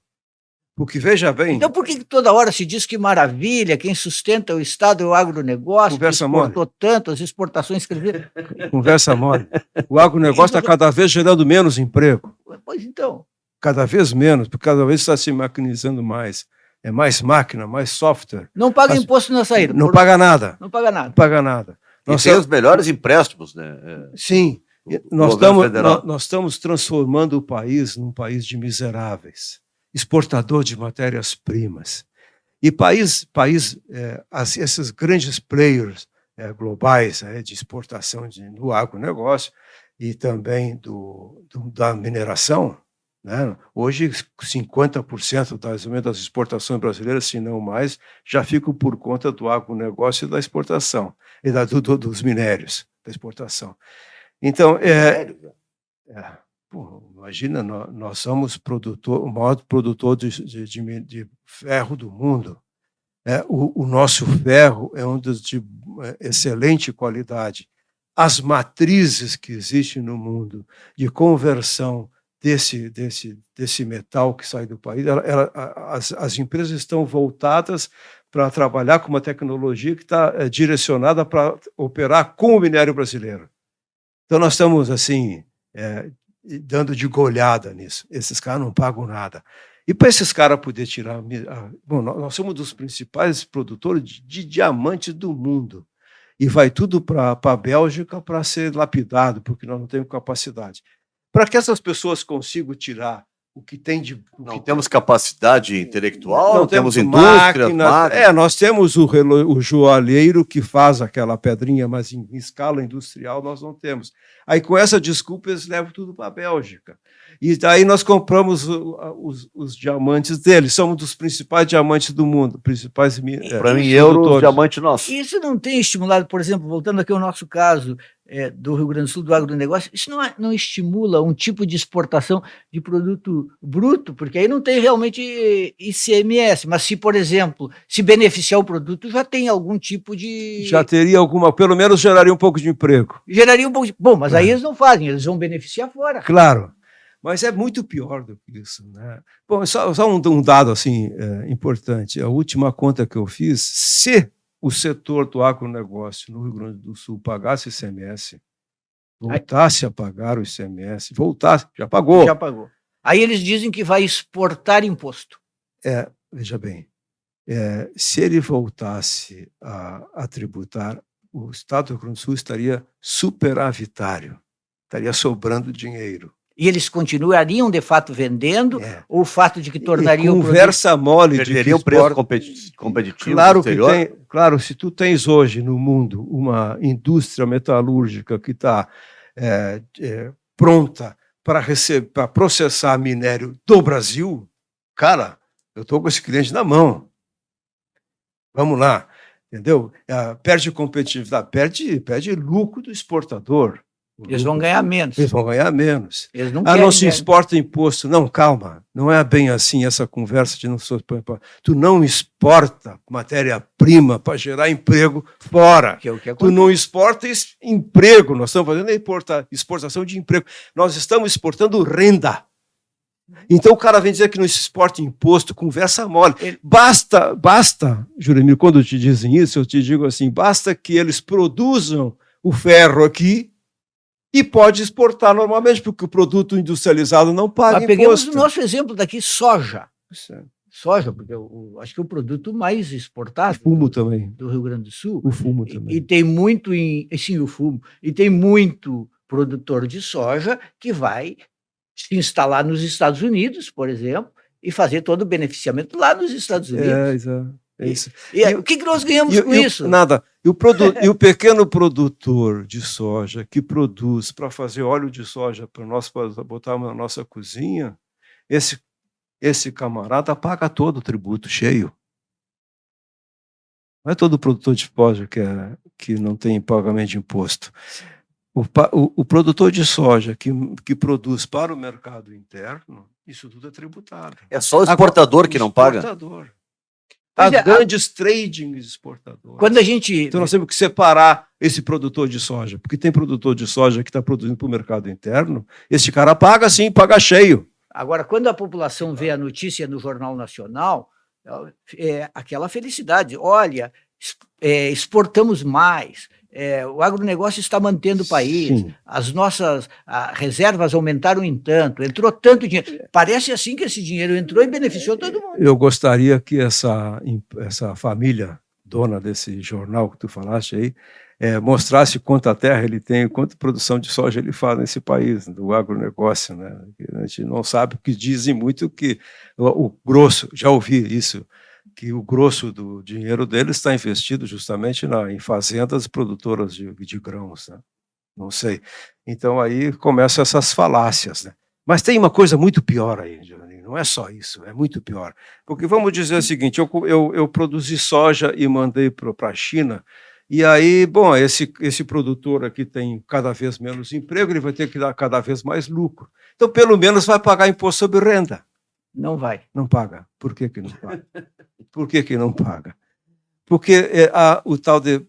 Porque, veja bem... Então por que toda hora se diz que maravilha, quem sustenta o Estado é o agronegócio, Conversa que exportou tanto, as exportações cresceram? Conversa mole. O agronegócio está cada vez gerando menos emprego. Pois então. Cada vez menos, porque cada vez está se maquinizando mais. É mais máquina, mais software. Não paga imposto na saída. Não paga nada. Não paga nada. Não paga nada. Nós temos os melhores empréstimos, né? Sim. Nós estamos transformando o país num país de miseráveis, exportador de matérias-primas. E esses grandes players globais de exportação do agronegócio e também da mineração, né? Hoje, 50% das exportações brasileiras, se não mais, já ficam por conta do agronegócio e da exportação, e dos minérios, da exportação. Então, imagina, nós somos o maior produtor de ferro do mundo. O nosso ferro é um de excelente qualidade. As matrizes que existem no mundo de conversão desse metal que sai do país, as empresas estão voltadas para trabalhar com uma tecnologia que está direcionada para operar com o minério brasileiro. Então, nós estamos, assim, dando de goleada nisso. Esses caras não pagam nada. E para esses caras poderem tirar... Bom, nós somos um dos principais produtores de diamantes do mundo. E vai tudo para a Bélgica para ser lapidado, porque nós não temos capacidade. Para que essas pessoas consigam tirar o que tem de... Não temos capacidade intelectual, não temos indústria, máquinas. Nós temos o joalheiro que faz aquela pedrinha, mas em escala industrial nós não temos. Aí, com essa desculpa, eles levam tudo para a Bélgica. E daí nós compramos os diamantes deles. Somos dos principais diamantes do mundo. Para mim, euro, diamante nosso. Isso não tem estimulado, por exemplo, voltando aqui ao nosso caso, do Rio Grande do Sul, do agronegócio, isso não estimula um tipo de exportação de produto bruto, porque aí não tem realmente ICMS, mas se, por exemplo, se beneficiar o produto, já tem algum tipo de... Já teria alguma, pelo menos geraria um pouco de emprego. Geraria um pouco de... Bom, mas aí eles não fazem, eles vão beneficiar fora. Claro, mas é muito pior do que isso, né? Bom, só um dado assim importante. A última conta que eu fiz, se o setor do agronegócio no Rio Grande do Sul pagasse ICMS, voltasse a pagar o ICMS, já pagou. Já pagou. Aí eles dizem que vai exportar imposto. Veja bem, se ele voltasse a tributar, o Estado do Rio Grande do Sul estaria superavitário, estaria sobrando dinheiro. E eles continuariam, de fato, vendendo, ou o fato de que tornariam... Conversa mole de perderia o preço competitivo claro do exterior? Claro, se tu tens hoje no mundo uma indústria metalúrgica que está pronta para processar minério do Brasil, cara, eu estou com esse cliente na mão. Vamos lá, entendeu? Perde competitividade, perde lucro do exportador. Eles vão ganhar menos. Eles vão ganhar menos. Eles não não se exporta imposto. Não, calma. Não é bem assim essa conversa de não se exporta. Tu não exporta matéria-prima para gerar emprego fora. Tu não exporta emprego. Nós estamos fazendo exportação de emprego. Nós estamos exportando renda. Então o cara vem dizer que não se exporta imposto, conversa mole. Basta, Juremir, quando te dizem isso, eu te digo assim, basta que eles produzam o ferro aqui e pode exportar normalmente, porque o produto industrializado não paga imposto. Peguemos o nosso exemplo daqui, soja. Soja, porque acho que é o produto mais exportado também do Rio Grande do Sul. O fumo também. E tem muito, sim, o fumo. E tem muito produtor de soja que vai se instalar nos Estados Unidos, por exemplo, e fazer todo o beneficiamento lá nos Estados Unidos. Exato. É isso. O que nós ganhamos com isso? Nada. E o pequeno produtor de soja que produz para fazer óleo de soja para nós botar na nossa cozinha, esse camarada paga todo o tributo cheio. Não é todo produtor de soja que não tem pagamento de imposto. O produtor de soja que produz para o mercado interno, isso tudo é tributado. É só o exportador que não paga? Exportador. As grandes trading exportadores. Quando a gente... Então nós temos que separar esse produtor de soja, porque tem produtor de soja que está produzindo para o mercado interno, esse cara paga sim, paga cheio. Agora, quando a população vê a notícia no Jornal Nacional, é aquela felicidade. Olha, exportamos mais, o agronegócio está mantendo o país, sim. As nossas reservas aumentaram em tanto, entrou tanto dinheiro. Parece assim que esse dinheiro entrou e beneficiou todo mundo. Eu gostaria que essa família dona desse jornal que tu falaste aí, mostrasse quanta terra ele tem, quanta produção de soja ele faz nesse país, do agronegócio, né? A gente não sabe, porque dizem muito que o grosso, já ouvi isso, que o grosso do dinheiro deles está investido justamente em fazendas produtoras de grãos, né? Não sei. Então aí começam essas falácias, né? Mas tem uma coisa muito pior aí, Giovanni, não é só isso, é muito pior. Porque vamos dizer o seguinte, eu produzi soja e mandei para a China, e aí, bom, esse produtor aqui tem cada vez menos emprego, ele vai ter que dar cada vez mais lucro. Então, pelo menos vai pagar imposto sobre renda. Não vai. Não paga. Por que não paga? Por que não paga? Porque há o tal de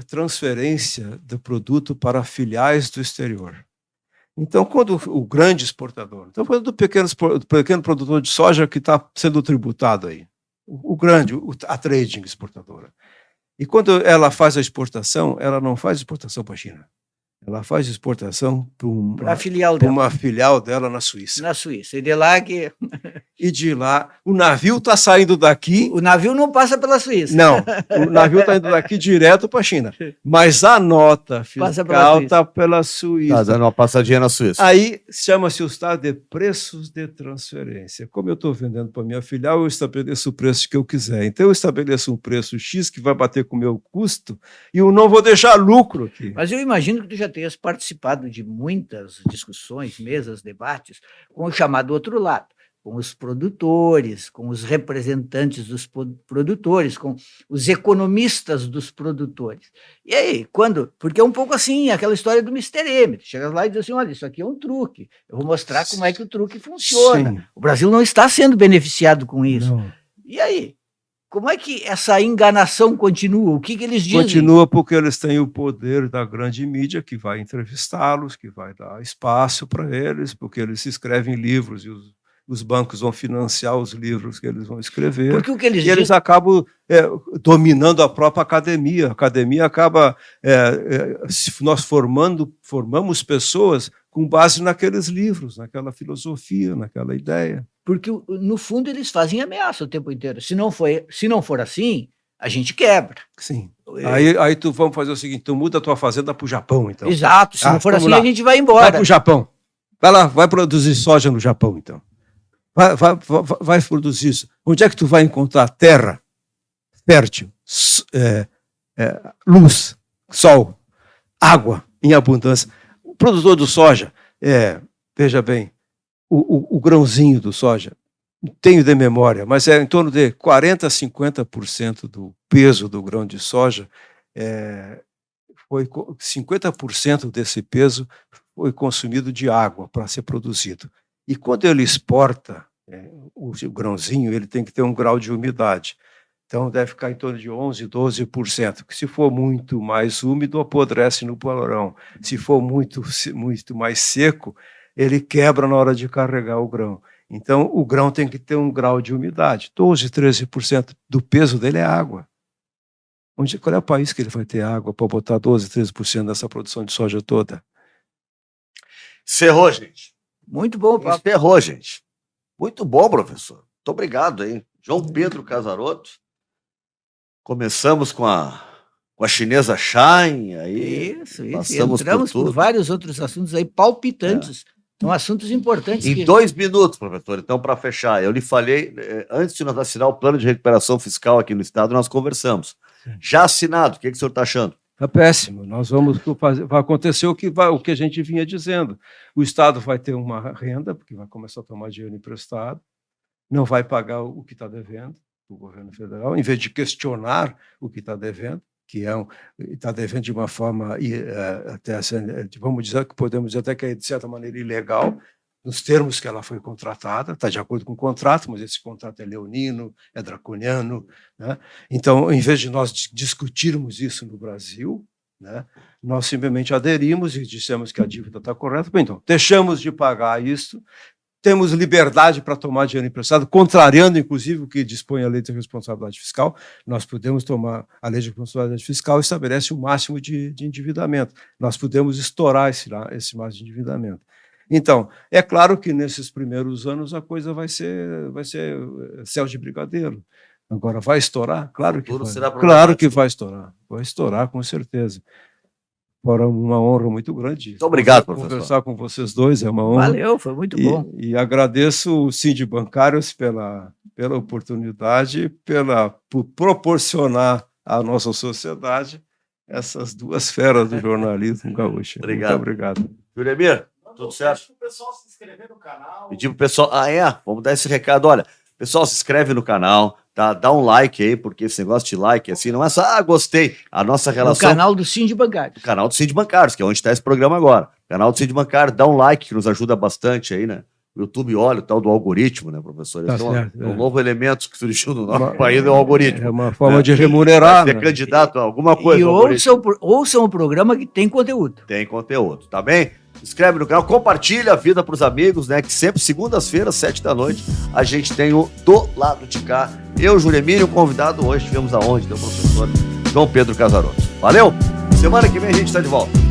transferência do produto para filiais do exterior. Então, quando o grande exportador, então falando do pequeno produtor de soja que está sendo tributado aí, o grande, a trading exportadora. E quando ela faz a exportação, ela não faz exportação para a China. Ela faz exportação para uma filial dela na Suíça. Na Suíça. E de lá que... E de lá, o navio está saindo daqui... O navio não passa pela Suíça. Não, o navio está indo daqui direto para a China. Mas a nota fiscal está pela Suíça. Está dando uma passadinha na Suíça. Aí chama-se o estado de preços de transferência. Como eu estou vendendo para minha filial, eu estabeleço o preço que eu quiser. Então eu estabeleço um preço X que vai bater com o meu custo e eu não vou deixar lucro aqui. Mas eu imagino que tu já tenhas participado de muitas discussões, mesas, debates, com o chamado outro lado. com os produtores, com os representantes dos produtores, com os economistas dos produtores. E aí, porque é um pouco assim, aquela história do Mr. M. Chega lá e diz assim, olha, isso aqui é um truque. Eu vou mostrar como é que o truque funciona. Sim. O Brasil não está sendo beneficiado com isso. Não. E aí? Como é que essa enganação continua? O que eles dizem? Continua porque eles têm o poder da grande mídia que vai entrevistá-los, que vai dar espaço para eles, porque eles escrevem livros e os bancos vão financiar os livros que eles vão escrever. Porque o que eles eles acabam dominando a própria academia. A academia acaba... nós formamos pessoas com base naqueles livros, naquela filosofia, naquela ideia. Porque, no fundo, eles fazem ameaça o tempo inteiro. Se não for assim, a gente quebra. Sim. Aí vamos fazer o seguinte, tu muda a tua fazenda para o Japão, então. Exato. Se não for assim, lá. a gente vai embora. Vai para o Japão. Vai lá, vai produzir soja no Japão, então. Vai produzir isso. Onde é que tu vai encontrar terra fértil, luz, sol, água em abundância? O produtor do soja, veja bem, o grãozinho do soja, tenho de memória, mas é em torno de 40% a 50% do peso do grão de soja, 50% desse peso foi consumido de água para ser produzido. E quando ele exporta o grãozinho, ele tem que ter um grau de umidade. Então, deve ficar em torno de 11%, 12%, que se for muito mais úmido, apodrece no porão. Se for muito mais seco, ele quebra na hora de carregar o grão. Então, o grão tem que ter um grau de umidade. 12%, 13% do peso dele é água. Qual é o país que ele vai ter água para botar 12%, 13% dessa produção de soja toda? Encerrou, gente. Muito bom, papo. Encerrou, gente. Muito bom, professor. Muito obrigado, hein? João Pedro Casarotto. Começamos com a chinesa Shine, aí Isso. Entramos por vários outros assuntos aí palpitantes. São assuntos importantes. Em 2 minutos, professor, então, para fechar, eu lhe falei, antes de nós assinar o plano de recuperação fiscal aqui no Estado, nós conversamos. Já assinado, o que o senhor está achando? Está péssimo. Nós vamos fazer. Vai acontecer o que a gente vinha dizendo. O Estado vai ter uma renda, porque vai começar a tomar dinheiro emprestado, não vai pagar o que está devendo, o governo federal, em vez de questionar o que está devendo, que está devendo de uma forma, até vamos dizer que podemos dizer até que é de certa maneira ilegal, nos termos que ela foi contratada, está de acordo com o contrato, mas esse contrato é leonino, é draconiano, né? Então, em vez de nós discutirmos isso no Brasil, né, nós simplesmente aderimos e dissemos que a dívida está correta. Bem, então, deixamos de pagar isso, temos liberdade para tomar dinheiro emprestado, contrariando, inclusive, o que dispõe a lei de responsabilidade fiscal. Nós podemos tomar a lei de responsabilidade fiscal, estabelece o máximo de endividamento. Nós podemos estourar esse máximo de endividamento. Então, é claro que nesses primeiros anos a coisa vai ser céu de brigadeiro. Agora, vai estourar? Claro que vai. Claro que vai estourar. Vai estourar, com certeza. Fora uma honra muito grande. Muito obrigado, professor. Conversar com vocês dois é uma honra. Valeu, foi muito bom. E agradeço o Sindi Bancários pela oportunidade, por proporcionar à nossa sociedade essas duas feras do jornalismo gaúcho. Obrigado. Muito obrigado. Julemir, tudo certo? Pedir pro pessoal se inscrever no canal. Pedir pro pessoal... Vamos dar esse recado. Olha, pessoal, se inscreve no canal, tá? Dá um like aí, porque esse negócio de like, assim, não é só, gostei. A nossa relação... O canal do Sindi Bancários. O canal do Sindi Bancários, que é onde está esse programa agora. O canal do Sindi Bancários, dá um like, que nos ajuda bastante aí, né? O YouTube olha o tal do algoritmo, né, professor? Tá Esse certo, é um novo elemento que surgiu no nosso país, é o algoritmo. É uma forma de remunerar. Ser candidato a alguma coisa. E ouçam o programa que tem conteúdo. Tem conteúdo, tá bem? Se inscreve no canal, compartilha a vida pros amigos, né? Que sempre, segundas-feiras, 7h, a gente tem o Do Lado de Cá. Eu, Julemir, e o convidado hoje, tivemos aonde? Então, o professor João Pedro Casarotto. Valeu? Semana que vem a gente está de volta.